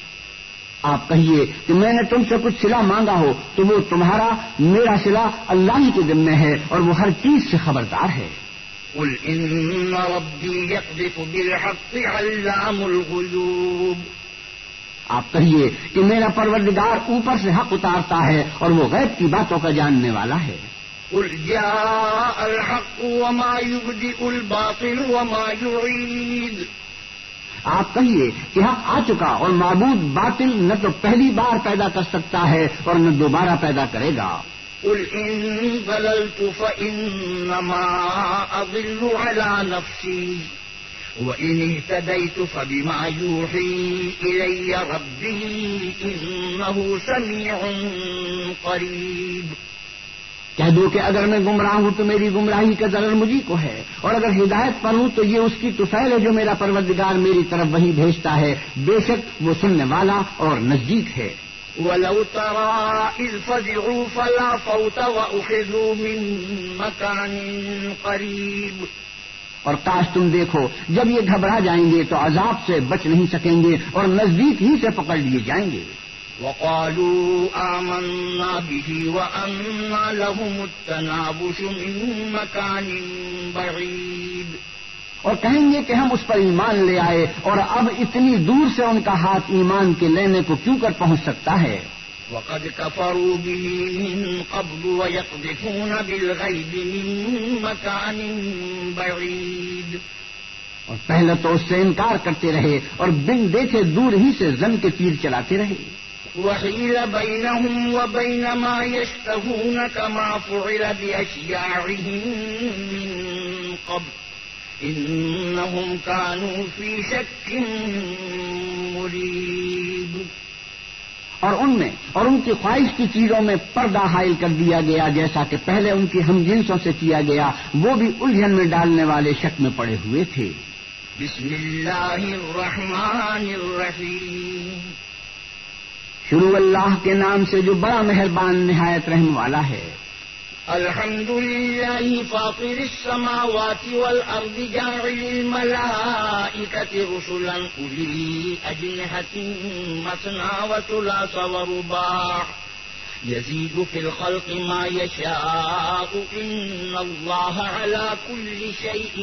Speaker 3: آپ کہیے کہ میں نے تم سے کچھ صلہ مانگا ہو تو وہ تمہارا، میرا صلہ اللہ ہی کے ذمہ ہے اور وہ ہر چیز سے خبردار ہے۔
Speaker 1: قل إن ربي يقذف بالحق علام الغيوب۔
Speaker 3: آپ کہیے کہ میرا پروردگار اوپر سے حق اتارتا ہے اور وہ غیب کی باتوں کا جاننے والا ہے۔
Speaker 1: قل جاء الحق وما يبدئ الباطل وما يعيد۔
Speaker 3: آپ کہیے کہ حق آ چکا اور معبود باطل نہ تو پہلی بار پیدا کر سکتا ہے اور نہ دوبارہ پیدا کرے گا۔
Speaker 1: قل إن ضللت فإنما أضل على نفسي وإن اهتديت فبما يوحي إلي ربي إنه سميع قريب۔
Speaker 3: کہہ دو کہ اگر میں گمراہ ہوں تو میری گمراہی کا ضرر مجھی کو ہے، اور اگر ہدایت پر ہوں تو یہ اس کی طفیل ہے جو میرا پروردگار میری طرف وہی بھیجتا ہے، بے شک وہ سننے والا اور نزدیک ہے۔
Speaker 1: وَلَوْ تَرَىٰ إِذْ فَزِعُوا فَلَا فَوْتَ وَأُخِذُوا مِن مَّكَانٍ قَرِيبٍ۔
Speaker 3: اور کاش تم دیکھو جب یہ گھبرا جائیں گے تو عذاب سے بچ نہیں سکیں گے اور نزدیک ہی سے پکڑ لیے جائیں گے۔
Speaker 1: وقالوا آمنا به وأنى لهم التنابش من مكان بعيد
Speaker 3: اور کہیں گے کہ ہم اس پر ایمان لے آئے اور اب اتنی دور سے ان کا ہاتھ ایمان کے لینے کو کیوں کر پہنچ سکتا ہے.
Speaker 1: وقد كفروا به من قبل ويقذفون بالغيب من مكان بعيد
Speaker 3: اور پہلے تو اس سے انکار کرتے رہے اور بن دیکھے دور ہی سے زن کے تیر چلاتے رہے.
Speaker 1: وحيل بينهم وبين ما يشتهون كما فعل بأشياعهم من قبل إنهم كانوا في شك مريب.
Speaker 3: اور ان میں اور ان کی خواہش کی چیزوں میں پردہ حائل کر دیا گیا جیسا کہ پہلے ان کی ہم جنسوں سے کیا گیا، وہ بھی الجھن میں ڈالنے والے شک میں پڑے ہوئے تھے.
Speaker 1: بسم اللہ الرحمن الرحیم.
Speaker 3: شروع اللہ کے نام سے جو بڑا مہربان نہایت رحم والا ہے.
Speaker 1: الحمد للہ فاطر السماوات والارض جاعل الملائکة رسلا اولی اجنحة مثنى وثلاث ورباع يزيد في الخلق ما يشاء ان اللہ على كل شيء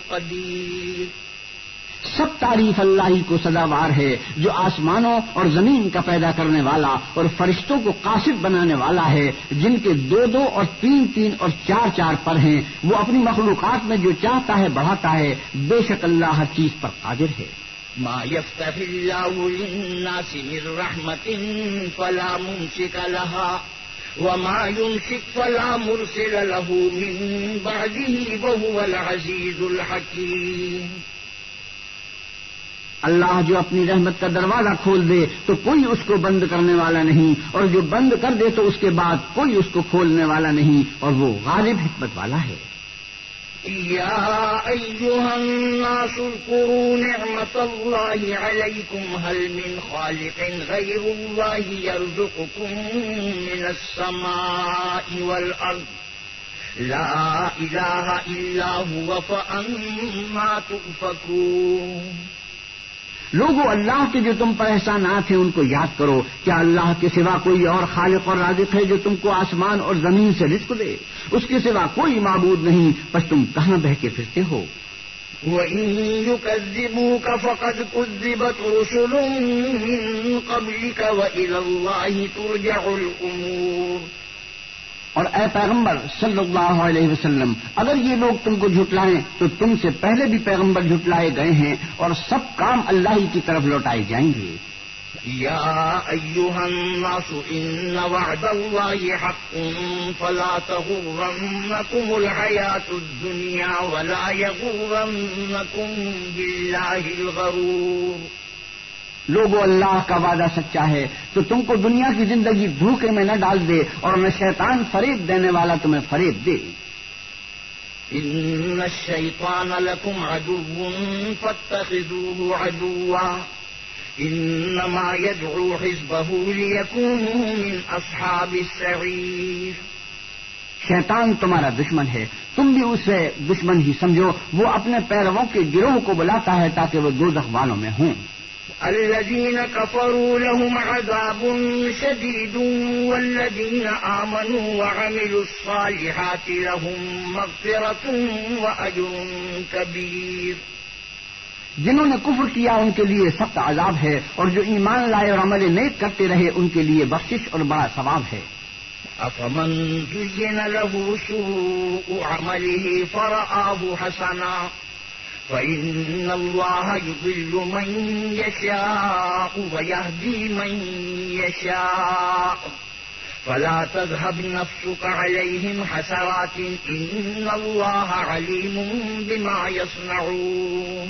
Speaker 1: قدیر.
Speaker 3: سب تعریف اللہ ہی کو سزاوار ہے جو آسمانوں اور زمین کا پیدا کرنے والا اور فرشتوں کو قاصد بنانے والا ہے، جن کے 2 اور 3 اور 4 پر ہیں. وہ اپنی مخلوقات میں جو چاہتا ہے بڑھاتا ہے. بے شک اللہ ہر چیز پر قادر ہے.
Speaker 1: ما يفتح الله للناس من رحمة فلا ممسك لها وما يمسك فلا مرسل له من بعده وهو العزيز الحكيم.
Speaker 3: اللہ جو اپنی رحمت کا دروازہ کھول دے تو کوئی اس کو بند کرنے والا نہیں، اور جو بند کر دے تو اس کے بعد کوئی اس کو کھولنے والا نہیں، اور وہ غالب حکمت والا ہے.
Speaker 1: یا ایھا الناس اذکروا نعمت اللہ علیکم هل من خالق غیر اللہ یرزقکم من السماء والارض لا الہ الا هو فأنا تؤفکون.
Speaker 3: لوگوں، اللہ کے جو تم پر احسانات ہیں ان کو یاد کرو. کیا اللہ کے سوا کوئی اور خالق اور رازق ہے جو تم کو آسمان اور زمین سے رزق دے؟ اس کے سوا کوئی معبود نہیں، بس تم کہاں بہ کے پھرتے ہو؟
Speaker 1: وَإِن يُكَذِّبُوكَ فَقَدْ كُذِّبَتْ رُسُلٌ مِّن قَبْلِكَ وَإِلَى اللَّهِ تُرْجَعُ الْأُمُورُ.
Speaker 3: اور اے پیغمبر صلی اللہ علیہ وسلم، اگر یہ لوگ تم کو جھٹلائیں تو تم سے پہلے بھی پیغمبر جھٹلائے گئے ہیں، اور سب کام اللہ ہی کی طرف لوٹائے جائیں گے.
Speaker 1: یا ایھا الناس ان وعد اللہ حق فلا تغرنکم الحیاۃ الدنیا ولا یغرنکم باللہ الغرور.
Speaker 3: لوگو، اللہ کا وعدہ سچا ہے تو تم کو دنیا کی زندگی دھوکے میں نہ ڈال دے، اور نہ شیطان فریب دینے والا تمہیں فریب دے.
Speaker 1: ان الشیطان لکم عدو فاتخذوه عدوا انما يدعو حزبه ليكونوا من اصحاب السعیر.
Speaker 3: شیطان تمہارا دشمن ہے، تم بھی اسے دشمن ہی سمجھو. وہ اپنے پیرووں کے گروہ کو بلاتا ہے تاکہ وہ دوزخ والوں میں ہوں.
Speaker 1: الذين كفروا لهم عذاب شديد والذين آمنوا وعملوا الصالحات لهم مغفرة وأجر كبير.
Speaker 3: جنہوں نے کفر کیا ان کے لیے سخت عذاب ہے، اور جو ایمان لائے اور عمل نیک کرتے رہے ان کے لیے بخشش اور بڑا ثواب ہے.
Speaker 1: أفمن زين له سوء عمله فرآه حسنا فإن الله يضل من يشاء ويهدي من يشاء فلا تذهب نفسك عليهم حسرات إن الله عليم بما يصنعون.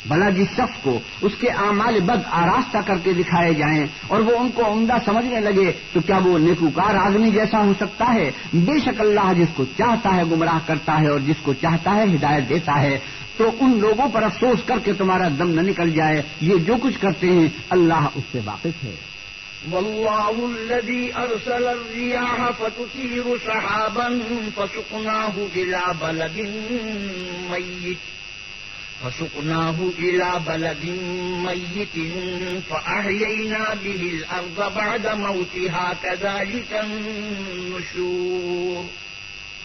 Speaker 3: بھلا جس شخص کو اس کے اعمال بد آراستہ کر کے دکھائے جائیں اور وہ ان کو عمدہ سمجھنے لگے تو کیا وہ نیکوکار آدمی جیسا ہو سکتا ہے؟ بے شک اللہ جس کو چاہتا ہے گمراہ کرتا ہے اور جس کو چاہتا ہے ہدایت دیتا ہے. تو ان لوگوں پر افسوس کر کے تمہارا دم نہ نکل جائے. یہ جو کچھ کرتے ہیں اللہ اس سے واقف ہے.
Speaker 1: والله الذي أرسل الرياح فتثير سحابا فسقناه إلى بلد ميت فسقناه إلى بلد ميت فأحيينا به الأرض بعد موتها كذلك النشور.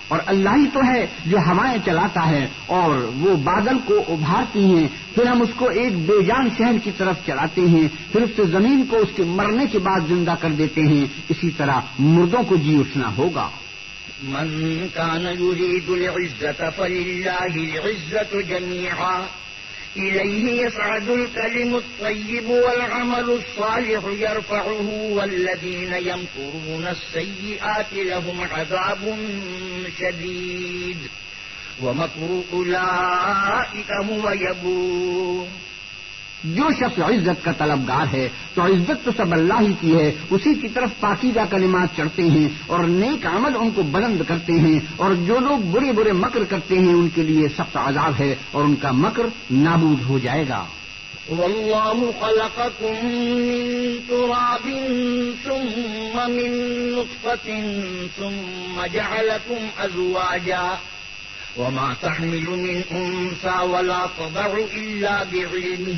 Speaker 3: اور اللہ ہی تو ہے جو ہوائیں چلاتا ہے اور وہ بادل کو ابھارتی ہیں، پھر ہم اس کو ایک بے جان شہر کی طرف چلاتے ہیں، پھر اس سے زمین کو اس کے مرنے کے بعد زندہ کر دیتے ہیں. اسی طرح مردوں کو جی اٹھنا ہوگا.
Speaker 1: من كان يريد العزة فلله العزة جميعا إليه يصعد الكلم الطيب والعمل الصالح يرفعه والذين يمكرون السيئات لهم عذاب شديد ومكر أولئك هو يبور.
Speaker 3: جو شخص عزت کا طلبگار ہے تو عزت تو سب اللہ ہی کی ہے، اسی کی طرف پاکیزہ کلمات چڑھتے ہیں اور نیک عمل ان کو بلند کرتے ہیں، اور جو لوگ برے برے مکر کرتے ہیں ان کے لیے سخت عذاب ہے اور ان کا مکر نابود ہو جائے گا.
Speaker 1: والله خلقكم من تراب ثم من نطفة ثم جعلكم أزواجا وما تحمل من أنثى ولا تضع إلا بعلمه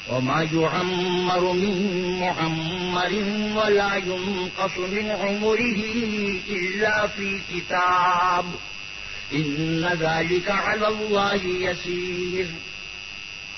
Speaker 1: وما يعمر من معمر ولا ينقص من عمره إلا في كتاب إن ذلك على الله يسير.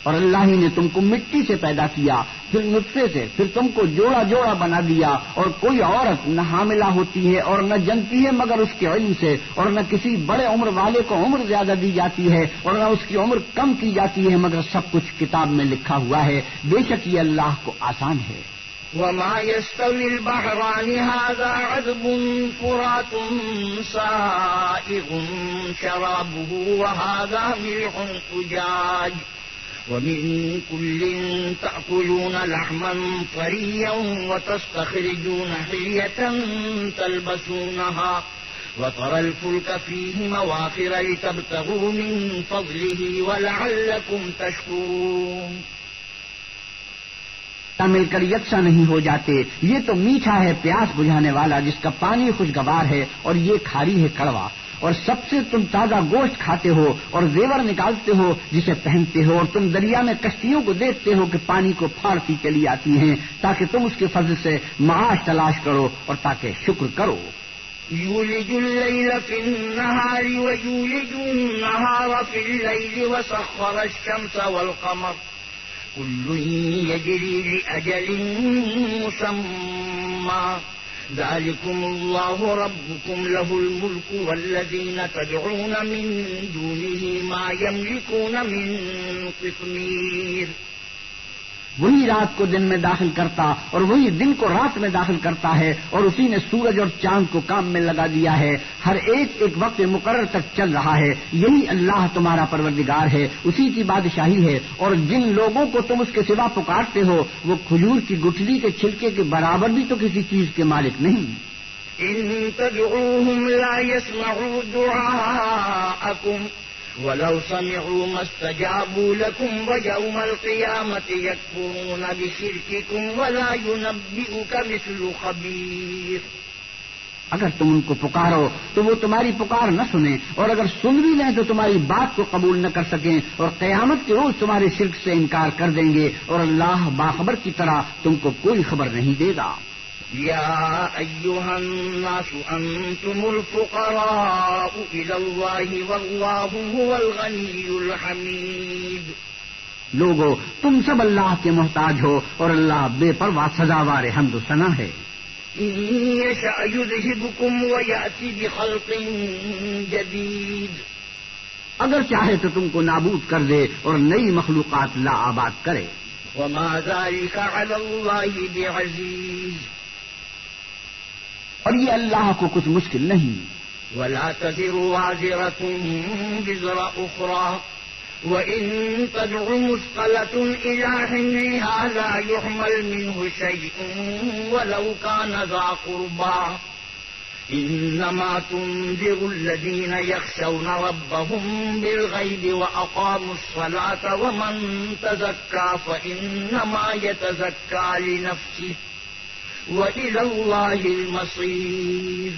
Speaker 3: اور اللہ ہی نے تم کو مٹی سے پیدا کیا، پھر نطفے سے، پھر تم کو جوڑا جوڑا بنا دیا، اور کوئی عورت نہ حاملہ ہوتی ہے اور نہ جنتی ہے مگر اس کے علم سے، اور نہ کسی بڑے عمر والے کو عمر زیادہ دی جاتی ہے اور نہ اس کی عمر کم کی جاتی ہے، مگر سب کچھ کتاب میں لکھا ہوا ہے. بے شک یہ اللہ کو آسان ہے.
Speaker 1: وما يستوي البحران هذا عذب فرات سائغ شرابه وهذا ملح أجاج ومن كل تأكلون لحما طريا وتستخرجون حلية تلبسونها وترى الفلك فيه مواخر لتبتغوا من فضله ولعلكم تشكرون.
Speaker 3: مل کر یکساں نہیں ہو جاتے. یہ تو میٹھا ہے پیاس بجھانے والا جس کا پانی خوشگوار ہے اور یہ کھاری ہے کڑوا. اور سب سے تم تازہ گوشت کھاتے ہو اور زیور نکالتے ہو جسے پہنتے ہو، اور تم دریا میں کشتیوں کو دیکھتے ہو کہ پانی کو پھاڑتی چلی آتی ہیں تاکہ تم اس کے فضل سے معاش تلاش کرو اور تاکہ شکر کرو.
Speaker 1: يولج الليل في النهار ويولج النهار في الليل وسخر الشمس والقمر كل يجري لأجل مسمى ذلكم الله ربكم له الملك والذين تدعون من دونه ما يملكون من قطمير.
Speaker 3: وہی رات کو دن میں داخل کرتا اور وہی دن کو رات میں داخل کرتا ہے، اور اسی نے سورج اور چاند کو کام میں لگا دیا ہے. ہر ایک وقت مقرر تک چل رہا ہے. یہی اللہ تمہارا پروردگار ہے، اسی کی بادشاہی ہے. اور جن لوگوں کو تم اس کے سوا پکارتے ہو وہ کھجور کی گٹھلی کے چھلکے کے برابر بھی تو کسی چیز کے مالک نہیں.
Speaker 1: ان تدعوهم لا يسمعوا دعاءكم ولو سمعوا ما استجابوا لكم ويوم القيامة يكفرون بشرككم ولا ينبئك مثل خبير.
Speaker 3: اگر تم ان کو پکارو تو وہ تمہاری پکار نہ سنیں، اور اگر سن بھی لیں تو تمہاری بات کو قبول نہ کر سکیں، اور قیامت کے روز تمہارے شرک سے انکار کر دیں گے، اور اللہ باخبر کی طرح تم کو کوئی خبر نہیں دے گا.
Speaker 1: يا أيها الناس أنتم الفقراء إلى الله والله هو الغني الحميد.
Speaker 3: لوگو تم سب اللہ کے محتاج ہو اور اللہ بے پرواہ سزاوار حمد و ثنا ہے.
Speaker 1: إن يشأ يذهبكم ويأتي بخلق جديد.
Speaker 3: اگر چاہے تو تم کو نابود کر دے اور نئی مخلوقات لا آباد کرے.
Speaker 1: وما ذلك على الله بعزيز.
Speaker 3: اور یہ اللہ کو کچھ مشکل نہیں.
Speaker 1: ولا تزر وازرة وزر أخرى وإن تدع مثقلة إلى حملها لا يحمل منه شيء ولو كان ذا قربى إنما تنذر الذين يخشون ربهم بالغيب وأقاموا الصلاة ومن تزكى فإنما يتزكى لنفسه وإلى الله المصير.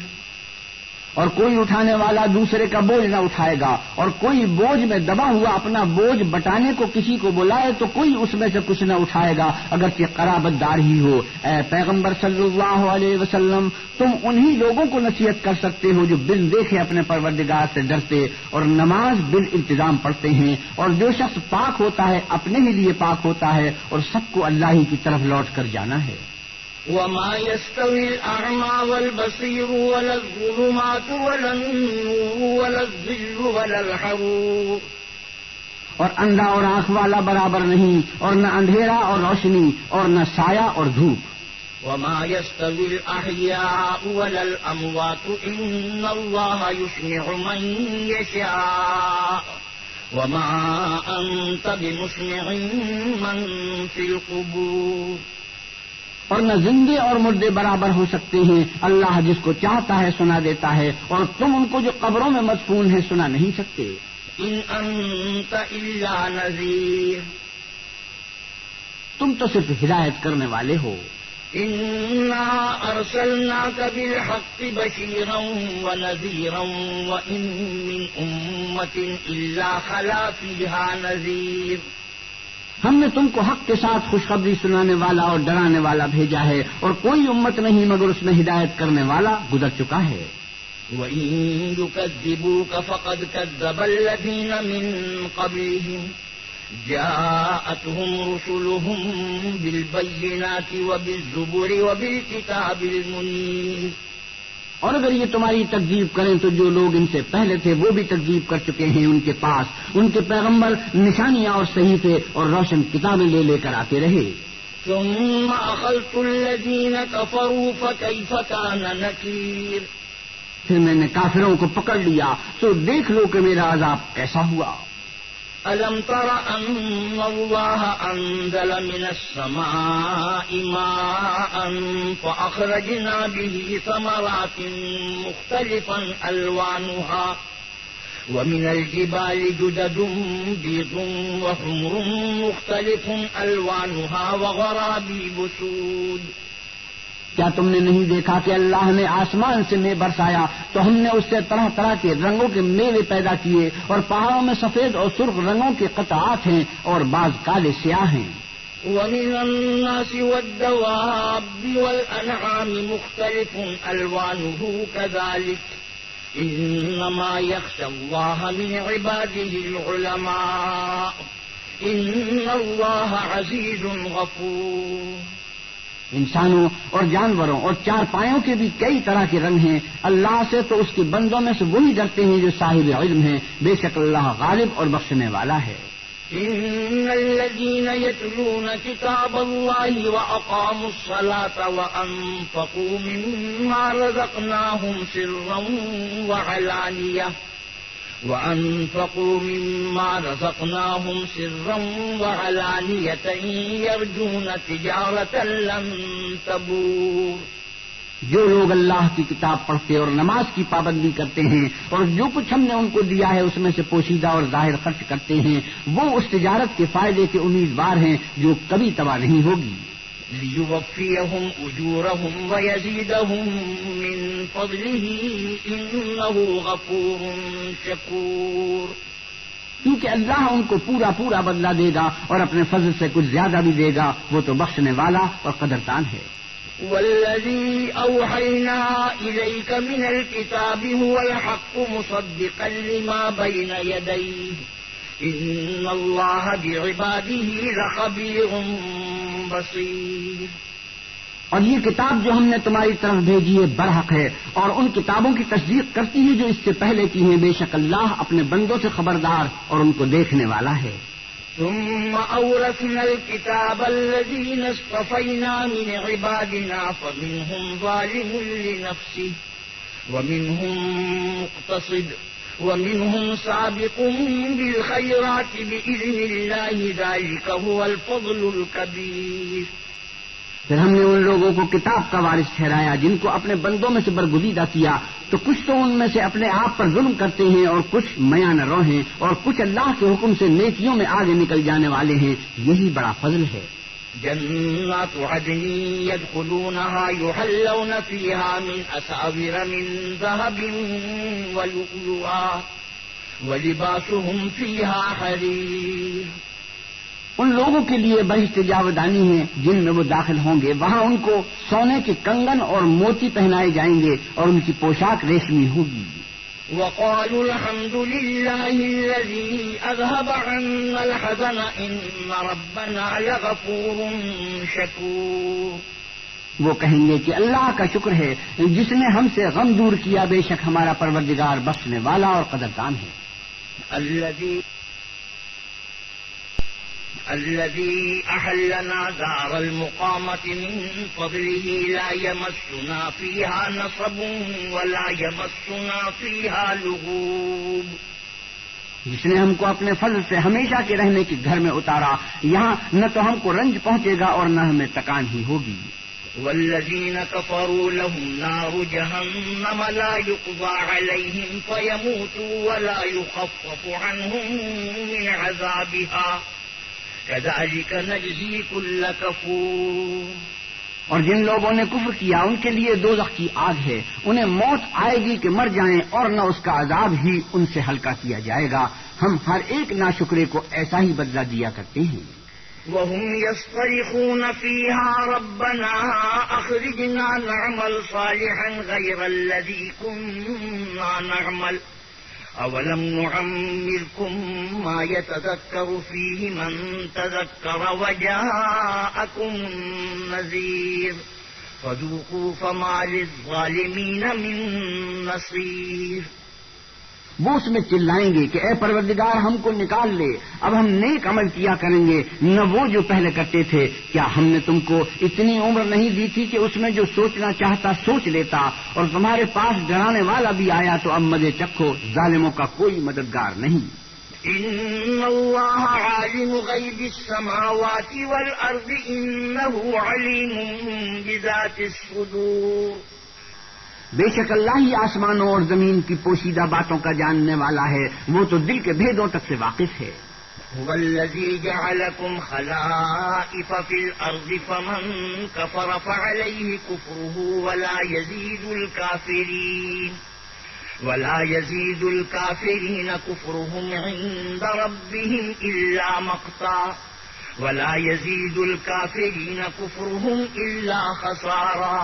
Speaker 3: اور کوئی اٹھانے والا دوسرے کا بوجھ نہ اٹھائے گا، اور کوئی بوجھ میں دبا ہوا اپنا بوجھ بٹانے کو کسی کو بلائے تو کوئی اس میں سے کچھ نہ اٹھائے گا اگرچہ قرابت دار ہی ہو۔ اے پیغمبر صلی اللہ علیہ وسلم، تم انہی لوگوں کو نصیحت کر سکتے ہو جو بن دیکھے اپنے پروردگار سے ڈرتے اور نماز بالانتظام پڑھتے ہیں، اور جو شخص پاک ہوتا ہے اپنے ہی لیے پاک ہوتا ہے، اور سب کو اللہ ہی کی طرف لوٹ کر جانا ہے۔
Speaker 1: وما يستوي الأعمى والبصير ولا الظلمات ولا النور ولا الظل ولا الحرور،
Speaker 3: اور اندھا اور آنکھ والا برابر نہیں، اور نہ اندھیرا اور روشنی، اور نہ سایہ اور دھوپ۔
Speaker 1: وما يستوي الأحياء ولا الأموات إن الله يسمع من يشاء وما أنت بمسمع من في القبور،
Speaker 3: اور نہ زندے اور مردے برابر ہو سکتے ہیں، اللہ جس کو چاہتا ہے سنا دیتا ہے، اور تم ان کو جو قبروں میں مدفون ہیں سنا نہیں سکتے۔
Speaker 1: ان انت الا نذیر،
Speaker 3: تم تو صرف ہدایت کرنے والے ہو۔
Speaker 1: انا ارسلناک بالحق بشیرا ونذیرا وان من امت الا خلا فیہا نذیر،
Speaker 3: ہم نے تم کو حق کے ساتھ خوشخبری سنانے والا اور ڈرانے والا بھیجا ہے، اور کوئی امت نہیں مگر اس میں ہدایت کرنے والا گزر چکا ہے۔
Speaker 1: وَإِن يُكَذِّبُوكَ فَقَدْ كَذَّبَ الَّذِينَ مِن قَبْلِهِمْ جَاءَتْهُمْ رُسُلُهُم بِالْبَيِّنَاتِ وَبِالزُّبُرِ وَبِالْكِتَابِ الْمُنِيرِ،
Speaker 3: اور اگر یہ تمہاری تکذیب کریں تو جو لوگ ان سے پہلے تھے وہ بھی تکذیب کر چکے ہیں، ان کے پاس ان کے پیغمبر نشانیاں اور صحیفے اور روشن کتابیں لے لے کر آتے رہے۔
Speaker 1: ثُمَّ أَخَذْتُ الَّذِينَ كَفَرُوا فَكَيْفَ كَانَ نَكِيرِ،
Speaker 3: پھر میں نے کافروں کو پکڑ لیا، سو دیکھ لو کہ میرا عذاب کیسا ہوا۔
Speaker 1: أَلَمْ تَرَ أَنَّ اللَّهَ أَنزَلَ مِنَ السَّمَاءِ مَاءً فَأَخْرَجْنَا بِهِ ثَمَرَاتٍ مُخْتَلِفًا أَلْوَانُهَا وَمِنَ الْجِبَالِ جُدَدٌ بِيضٌ وَحُمْرٌ مُخْتَلِفٌ أَلْوَانُهَا وَغَرَابِيبُ سُودٌ،
Speaker 3: کیا تم نے نہیں دیکھا کہ اللہ نے آسمان سے مے برسایا تو ہم نے اس سے طرح طرح کے رنگوں کے میوے پیدا کیے، اور پہاڑوں میں سفید اور سرخ رنگوں کے قطعات ہیں اور بعض کالے سیاہ ہیں۔
Speaker 1: وَمِنَ النَّاسِ وَالدَّوَابِّ وَالْأَنْعَامِ مُخْتَلِفٌ أَلْوَانُهُ كَذَلِكَ إِنَّمَا يَخْشَى اللَّهَ مِنْ عِبَادِهِ الْعُلَمَاءُ إِنَّ اللَّهَ عَزِيزٌ غَفُورٌ،
Speaker 3: انسانوں اور جانوروں اور چار پایوں کے بھی کئی طرح کے رنگ ہیں، اللہ سے تو اس کے بندوں میں سے وہی ڈرتے ہیں جو صاحب علم ہیں، بے شک اللہ غالب اور بخشنے والا ہے۔
Speaker 1: ان الذين يتلون كتاب الله واقاموا الصلاه وانفقوا مما رزقناهم سرا وعلانية يرجون تجارة لن تبور،
Speaker 3: جو لوگ اللہ کی کتاب پڑھتے اور نماز کی پابندی کرتے ہیں اور جو کچھ ہم نے ان کو دیا ہے اس میں سے پوشیدہ اور ظاہر خرچ کرتے ہیں، وہ اس تجارت کے فائدے کے امیدوار ہیں جو کبھی تباہ نہیں ہوگی۔
Speaker 1: لِيُوَفِّيَهُمْ أُجُورَهُمْ وَيَزِيدَهُمْ مِنْ فَضْلِهِ إِنَّهُ غَفُورٌ شَكُورٌ،
Speaker 3: کیونکہ اللہ ان کو پورا پورا بدلہ دے گا اور اپنے فضل سے کچھ زیادہ بھی دے گا، وہ تو بخشنے والا اور قدردان ہے۔
Speaker 1: وَالَّذِي أَوْحَيْنَا إِلَيْكَ مِنَ الْكِتَابِ هُوَ الْحَقُّ مُصَدِّقًا لِمَا بَيْنَ يَدَيْهِ إِنَّ اللَّهَ بِعِبَادِهِ لَخَبِيرٌ بَصِيرٌ،
Speaker 3: اور یہ کتاب جو ہم نے تمہاری طرف بھیجی ہے برحق ہے اور ان کتابوں کی تصدیق کرتی ہے جو اس سے پہلے کی ہیں، بے شک اللہ اپنے بندوں سے خبردار اور ان کو دیکھنے والا ہے۔
Speaker 1: ثم أورثنا الكتاب الذين اصطفينا من عبادنا فمنهم ظالم لنفسه ومنهم مقتصد ومنهم سابق بالخيرات بإذن الله ذلك هو الفضل الكبير،
Speaker 3: پھر ہم نے ان لوگوں کو کتاب کا وارث ٹھہرایا جن کو اپنے بندوں میں سے برگزیدہ کیا، تو کچھ تو ان میں سے اپنے آپ پر ظلم کرتے ہیں اور کچھ میاں نہ رو ہیں، اور کچھ اللہ کے حکم سے نیکیوں میں آگے نکل جانے والے ہیں، یہی بڑا فضل ہے۔
Speaker 1: جنات عدن يدخلونها يحلون فيها من أساور من ذهب ولؤلؤا ولباسهم فيها حرير.
Speaker 3: ان لوگوں کے لیے بہشت جاودانی ہے جن میں وہ داخل ہوں گے، وہاں ان کو سونے کے کنگن اور موتی پہنائے جائیں گے اور ان کی پوشاک ریشمی ہوگی.
Speaker 1: وقالوا الحمد لله الذي أذهب عنا الحزن إن ربنا لغفور شكور.
Speaker 3: وہ کہیں گے کہ اللہ کا شکر ہے جس نے ہم سے غم دور کیا، بے شک ہمارا پروردگار بخشنے والا اور قدردان ہے.
Speaker 1: الذي أحلنا دار المقامة من فضله لا يمسنا فيها نصب ولا يمسنا فيها لغوب.
Speaker 3: جس نے ہم کو اپنے فضل سے ہمیشہ کے رہنے کے گھر میں اتارا، یہاں نہ تو ہم کو رنج پہنچے گا اور نہ ہمیں تکان ہی ہوگی.
Speaker 1: والذين كفروا لهم نار جهنم لا يقضى عليهم فيموتوا ولا يخفف عنهم من عذابها كذلك نجزي كل كفور.
Speaker 3: اور جن لوگوں نے کفر کیا ان کے لیے دوزخ کی آگ ہے، انہیں موت آئے گی کہ مر جائیں اور نہ اس کا عذاب ہی ان سے ہلکا کیا جائے گا. ہم ہر ایک ناشکرے کو ایسا ہی بدلہ دیا کرتے ہیں.
Speaker 1: وهم يصطرخون فيها ربنا أخرجنا نعمل صالحا غير الذي كنا نعمل أولم نعمركم ما يتذكر فيه من تذكر وجاءكم النذير فذوقوا فما للظالمين من نصير.
Speaker 3: وہ اس میں چلائیں گے کہ اے پروردگار ہم کو نکال لے، اب ہم نیک عمل کیا کریں گے نہ وہ جو پہلے کرتے تھے. کیا ہم نے تم کو اتنی عمر نہیں دی تھی کہ اس میں جو سوچنا چاہتا سوچ لیتا، اور تمہارے پاس ڈرانے والا بھی آیا تو اب مزے چکھو، ظالموں کا کوئی مددگار نہیں.
Speaker 1: ان اللہ عالم غیب السماوات والارض انه علیم بذات الصدور.
Speaker 3: بے شک اللہ ہی آسمانوں اور زمین کی پوشیدہ باتوں کا جاننے والا ہے، وہ تو دل کے بھیدوں تک سے واقف ہے.
Speaker 1: هو الذي جعلكم خلائف في الأرض فمن كفر فعليه كفره ولا يزيد الكافرين كفرهم عند ربهم إلا مقتا ولا يزيد الكافرين كفرهم إلا خسارا.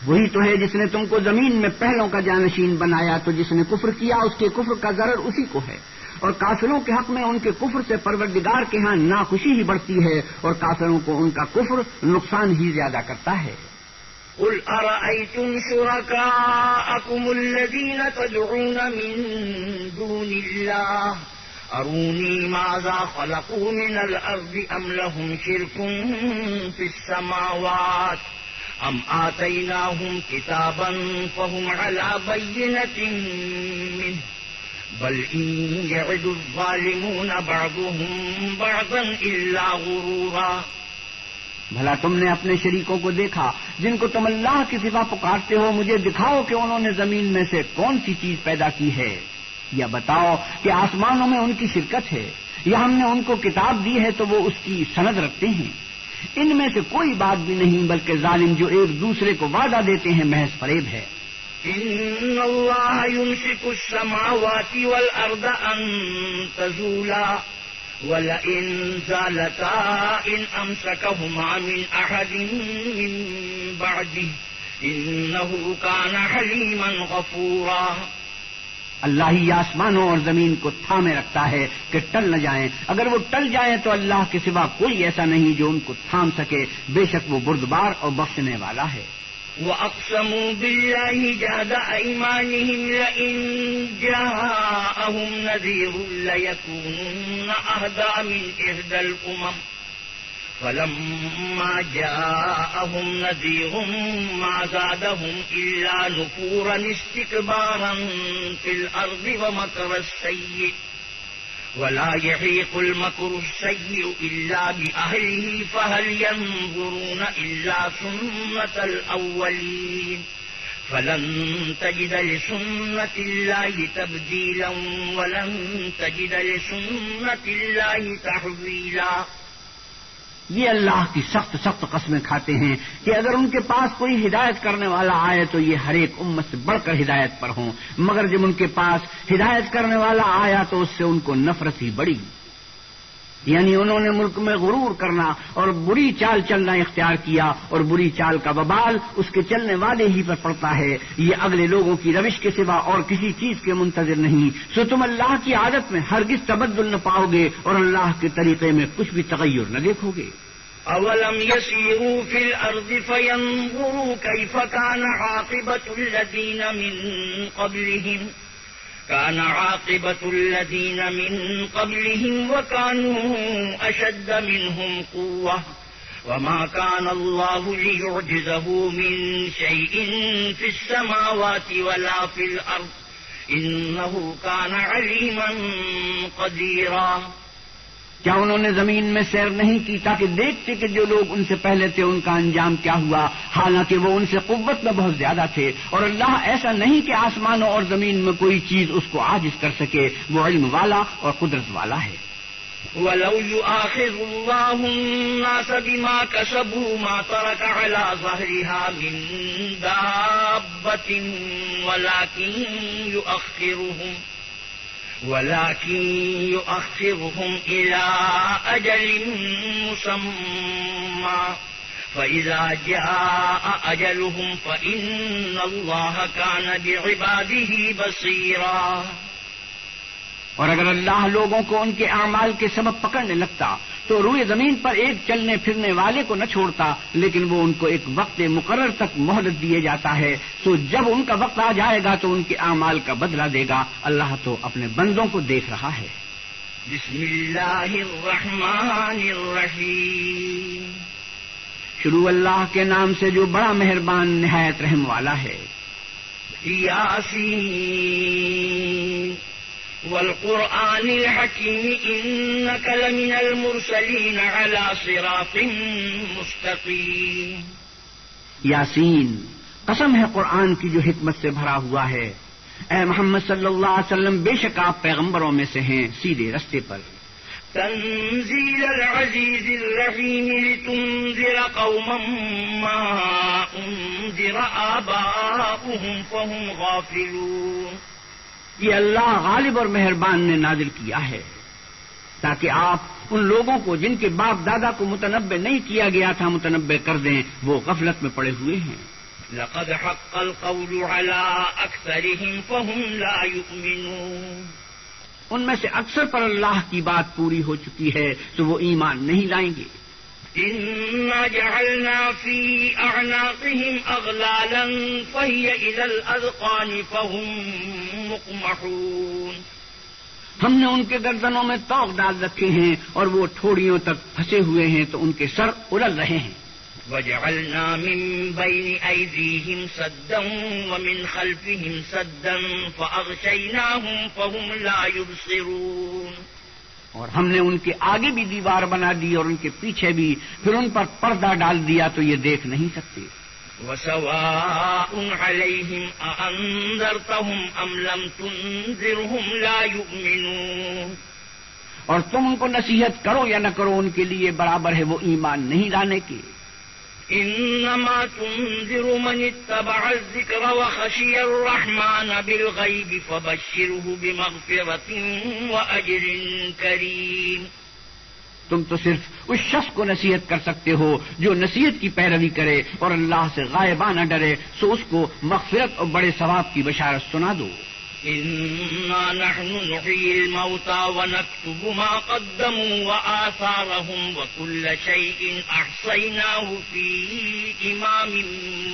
Speaker 3: وہی تو ہے جس نے تم کو زمین میں پہلوں کا جانشین بنایا، تو جس نے کفر کیا اس کے کفر کا ضرر اسی کو ہے، اور کافروں کے حق میں ان کے کفر سے پروردگار کے ہاں ناخوشی ہی بڑھتی ہے، اور کافروں کو ان کا کفر نقصان ہی زیادہ کرتا ہے.
Speaker 1: قل أرأيتم شركاءكم الذين تدعون من دون الله أروني ماذا خلقوا من الأرض أم لهم شرك في السماوات أم آتيناهم كتابا فهم على بينة منه بل إن يعد الظالمون بعضهم بعضا إلا غرورا.
Speaker 3: بھلا تم نے اپنے شریکوں کو دیکھا جن کو تم اللہ کے سوا پکارتے ہو، مجھے دکھاؤ کہ انہوں نے زمین میں سے کون سی چیز پیدا کی ہے، یا بتاؤ کہ آسمانوں میں ان کی شرکت ہے، یا ہم نے ان کو کتاب دی ہے تو وہ اس کی سند رکھتے ہیں. ان میں سے کوئی بات بھی نہیں، بلکہ ظالم جو ایک دوسرے کو وعدہ دیتے ہیں محض فریب ہے.
Speaker 1: ان اللہ یمسک السماوات والارض ان تزولا ولئن زالتا ان امسکہما من احد من بعده انه کان حلیما غفورا.
Speaker 3: اللہ ہی آسمانوں اور زمین کو تھامے رکھتا ہے کہ ٹل نہ جائیں، اگر وہ ٹل جائیں تو اللہ کے سوا کوئی ایسا نہیں جو ان کو تھام سکے، بے شک وہ بردبار اور بخشنے والا ہے.
Speaker 1: وَأَقْسَمُوا بِاللَّهِ جَهْدَ أَيْمَانِهِمْ لَئِن جَاءَهُمْ نَذِيرٌ لَيَكُونُنَّ أَهْدَىٰ مِنْ إِحْدَى الْأُمَمِ فَلَمَّا جَاءَهُمْ نَذِيرٌ مَّا زَادَهُمْ إِلَّا نُفُورًا اسْتِكْبَارًا فِي الْأَرْضِ وَمَكْرَ السَّيِّئِ ولا يحيق المكر السيء إلا بأهله فهل ينظرون إلا سنة الأولين فلن تجد لسنة الله تبديلا ولن تجد لسنة الله تحويلا.
Speaker 3: یہ اللہ کی سخت سخت قسمیں کھاتے ہیں کہ اگر ان کے پاس کوئی ہدایت کرنے والا آئے تو یہ ہر ایک امت سے بڑھ کر ہدایت پر ہوں، مگر جب ان کے پاس ہدایت کرنے والا آیا تو اس سے ان کو نفرت ہی بڑھی، یعنی انہوں نے ملک میں غرور کرنا اور بری چال چلنا اختیار کیا، اور بری چال کا وبال اس کے چلنے والے ہی پر پڑتا ہے، یہ اگلے لوگوں کی روش کے سوا اور کسی چیز کے منتظر نہیں، سو تم اللہ کی عادت میں ہرگز تبدل نہ پاؤ گے اور اللہ کے طریقے میں کچھ بھی تغیر نہ دیکھو گے۔
Speaker 1: أولم يسيروا في الأرض فينظروا كيف كان عاقبة الذين من قبلهم كان عاقبة الذين من قبلهم وكانوا أشد منهم قوة وما كان الله ليعجزه من شيء في السماوات ولا في الأرض إنه كان عليما قديرا۔
Speaker 3: کیا انہوں نے زمین میں سیر نہیں کی تاکہ دیکھتے کہ جو لوگ ان سے پہلے تھے ان کا انجام کیا ہوا، حالانکہ وہ ان سے قوت میں بہت زیادہ تھے، اور اللہ ایسا نہیں کہ آسمانوں اور زمین میں کوئی چیز اس کو عاجز کر سکے، وہ علم والا اور قدرت والا ہے۔
Speaker 1: وَلَوْ يُؤَاخِذُ اللَّهُ النَّاسَ بِمَا كَسَبُوا مَا تَرَكَ عَلَى ظَهْرِهَا مِن دَابَّةٍ ولكن يؤخرهم إلى أجل مسمى فإذا جاء أجلهم فإن الله كان بعباده بصيرا۔
Speaker 3: اور اگر اللہ لوگوں کو ان کے اعمال کے سبب پکڑنے لگتا تو روئے زمین پر ایک چلنے پھرنے والے کو نہ چھوڑتا، لیکن وہ ان کو ایک وقت مقرر تک مہلت دیے جاتا ہے، تو جب ان کا وقت آ جائے گا تو ان کے اعمال کا بدلہ دے گا۔ اللہ تو اپنے بندوں کو دیکھ رہا ہے۔
Speaker 1: بسم اللہ الرحمن الرحیم،
Speaker 3: شروع اللہ کے نام سے جو بڑا مہربان نہایت رحم والا ہے۔
Speaker 1: یاسین والقرآن الحکیم انک لمن المرسلین علی صراط مستقیم۔
Speaker 3: یاسین، قسم ہے قرآن کی جو حکمت سے بھرا ہوا ہے، اے محمد صلی اللہ علیہ وسلم بے شک آپ پیغمبروں میں سے ہیں سیدھے رستے پر۔
Speaker 1: تنزیل العزیز الرحیم لتنذر قوما ما انذر آباؤهم فهم غافلون۔
Speaker 3: یہ اللہ غالب اور مہربان نے نازل کیا ہے تاکہ آپ ان لوگوں کو جن کے باپ دادا کو متنبع نہیں کیا گیا تھا متنبع کر دیں، وہ غفلت میں پڑے ہوئے ہیں۔
Speaker 1: لقد حق القول على اکثرهم فهم لا يؤمنون۔
Speaker 3: ان میں سے اکثر پر اللہ کی بات پوری ہو چکی ہے تو وہ ایمان نہیں لائیں گے۔
Speaker 1: إنا جعلنا في أعناقهم أغلالا فهي إلى الأذقان فهم مقمحون۔
Speaker 3: ہم نے ان کے گردنوں میں طوق ڈال رکھے ہیں اور وہ ٹھوڑیوں تک پھنسے ہوئے ہیں تو ان کے سر اڑل رہے ہیں۔
Speaker 1: وجعلنا من بين أيديهم سدا ومن خلفهم سدا فأغشيناهم فهم لا يبصرون۔
Speaker 3: اور ہم نے ان کے آگے بھی دیوار بنا دی اور ان کے پیچھے بھی، پھر ان پر پردہ ڈال دیا تو یہ دیکھ نہیں سکتے۔
Speaker 1: وسواء عليهم أأنذرتهم أم لم تنذرهم لا يؤمنون۔
Speaker 3: اور تم ان کو نصیحت کرو یا نہ کرو ان کے لیے برابر ہے، وہ ایمان نہیں لانے کے۔
Speaker 1: انما تنذر من اتبع الذکر وخشی الرحمن بالغیب فبشره بمغفرة واجر کریم۔
Speaker 3: تم تو صرف اس شخص کو نصیحت کر سکتے ہو جو نصیحت کی پیروی کرے اور اللہ سے غائبانہ ڈرے، سو اس کو مغفرت اور بڑے ثواب کی بشارت سنا دو۔
Speaker 1: إنا نحن نحيي الموتى ونكتب ما قدموا وآثارهم وكل شيء أحصيناه في إمام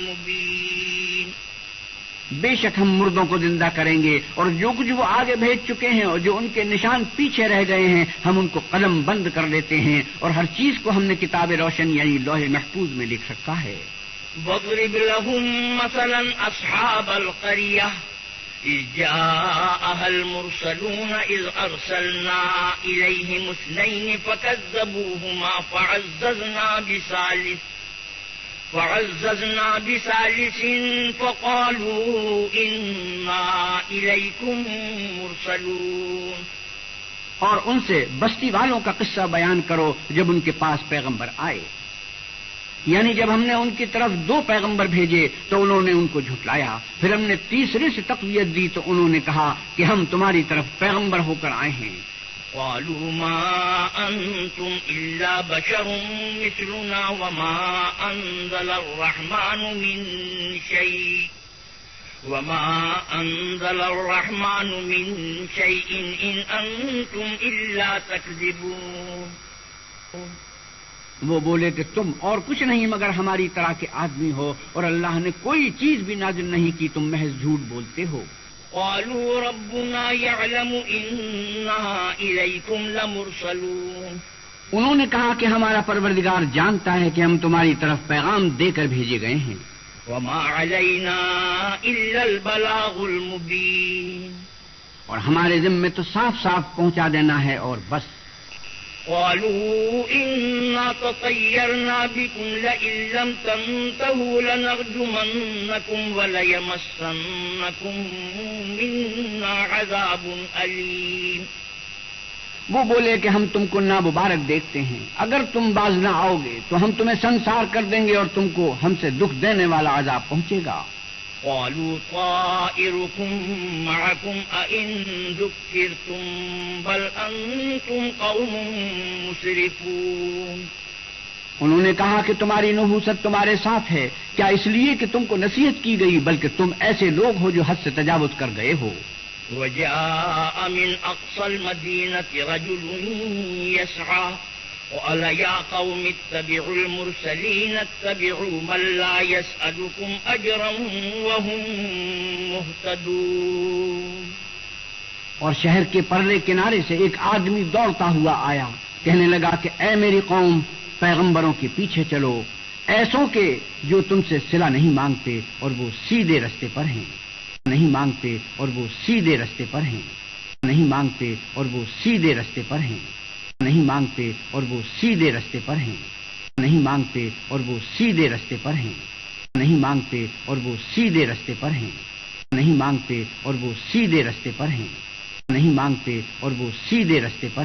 Speaker 1: مبين۔
Speaker 3: بے شک ہم مردوں کو زندہ کریں گے اور جو کچھ وہ آگے بھیج چکے ہیں اور جو ان کے نشان پیچھے رہ گئے ہیں ہم ان کو قلم بند کر لیتے ہیں، اور ہر چیز کو ہم نے کتاب روشن یعنی لوح محفوظ میں لکھ رکھا ہے۔
Speaker 1: واضرب لهم مثلا أصحاب القرية إذ جاءها المرسلون إذ أرسلنا إليهم اثنين فكذبوهما فعززنا بثالث فقالوا إنا إليكم مرسلون۔
Speaker 3: اور ان سے بستی والوں کا قصہ بیان کرو جب ان کے پاس پیغمبر آئے، یعنی جب ہم نے ان کی طرف 2 پیغمبر بھیجے تو انہوں نے ان کو جھٹلایا، پھر ہم نے تیسرے سے تقویت دی تو انہوں نے کہا کہ ہم تمہاری طرف پیغمبر ہو کر آئے ہیں۔
Speaker 1: قالوا ما أنتم إلا بشر مثلنا وما أنزل الرحمن من شيء إن أنتم إلا تكذبون۔
Speaker 3: وہ بولے کہ تم اور کچھ نہیں مگر ہماری طرح کے آدمی ہو، اور اللہ نے کوئی چیز بھی نازل نہیں کی، تم محض جھوٹ بولتے ہو۔
Speaker 1: قالوا ربنا يعلم إنا إليكم لمرسلون۔
Speaker 3: انہوں نے کہا کہ ہمارا پروردگار جانتا ہے کہ ہم تمہاری طرف پیغام دے کر بھیجے گئے ہیں۔
Speaker 1: وما علينا إلا البلاغ المبين۔
Speaker 3: اور ہمارے ذمے تو صاف صاف پہنچا دینا ہے اور بس۔
Speaker 1: قالوا إنا تطيرنا بكم لئن لم تنتهوا لنرجمنكم وليمسنكم منا عذاب أليم۔
Speaker 3: وہ بولے کہ ہم تم کو نامبارک دیکھتے ہیں، اگر تم باز نہ آؤ گے تو ہم تمہیں سنسار کر دیں گے اور تم کو ہم سے دکھ دینے والا عذاب پہنچے گا۔
Speaker 1: قالوا طائركم معكم أئن ذكرتم بل أنتم قوم مسرفون۔
Speaker 3: انہوں نے کہا کہ تمہاری نحوست تمہارے ساتھ ہے، کیا اس لیے کہ تم کو نصیحت کی گئی، بلکہ تم ایسے لوگ ہو جو حد سے تجاوز کر گئے ہو۔
Speaker 1: وجاء من أقصى المدينة رجل يسعى قال يا قوم اتبعوا المرسلين اتبعوا من لا يسألكم أجرا وهم مهتدون۔
Speaker 3: اور شہر کے پرلے کنارے سے ایک آدمی دوڑتا ہوا آیا، کہنے لگا کہ اے میری قوم، پیغمبروں کے پیچھے چلو، ایسوں کے جو تم سے صلہ نہیں مانگتے اور وہ سیدھے رستے پر ہیں، نہیں مانگتے اور وہ سیدھے رستے پر ہیں، نہیں مانگتے اور وہ سیدھے رستے پر ہیں، نہیں مانگتے اور وہ سیدھے رستے پر ہیں، نہیں مانگتے اور وہ سیدھے رستے پر ہیں، نہیں مانگتے اور وہ سیدھے رستے پر ہیں، نہیں مانگتے اور وہ سیدھے رستے پر ہیں، نہیں مانگتے اور وہ سیدھے رستے پر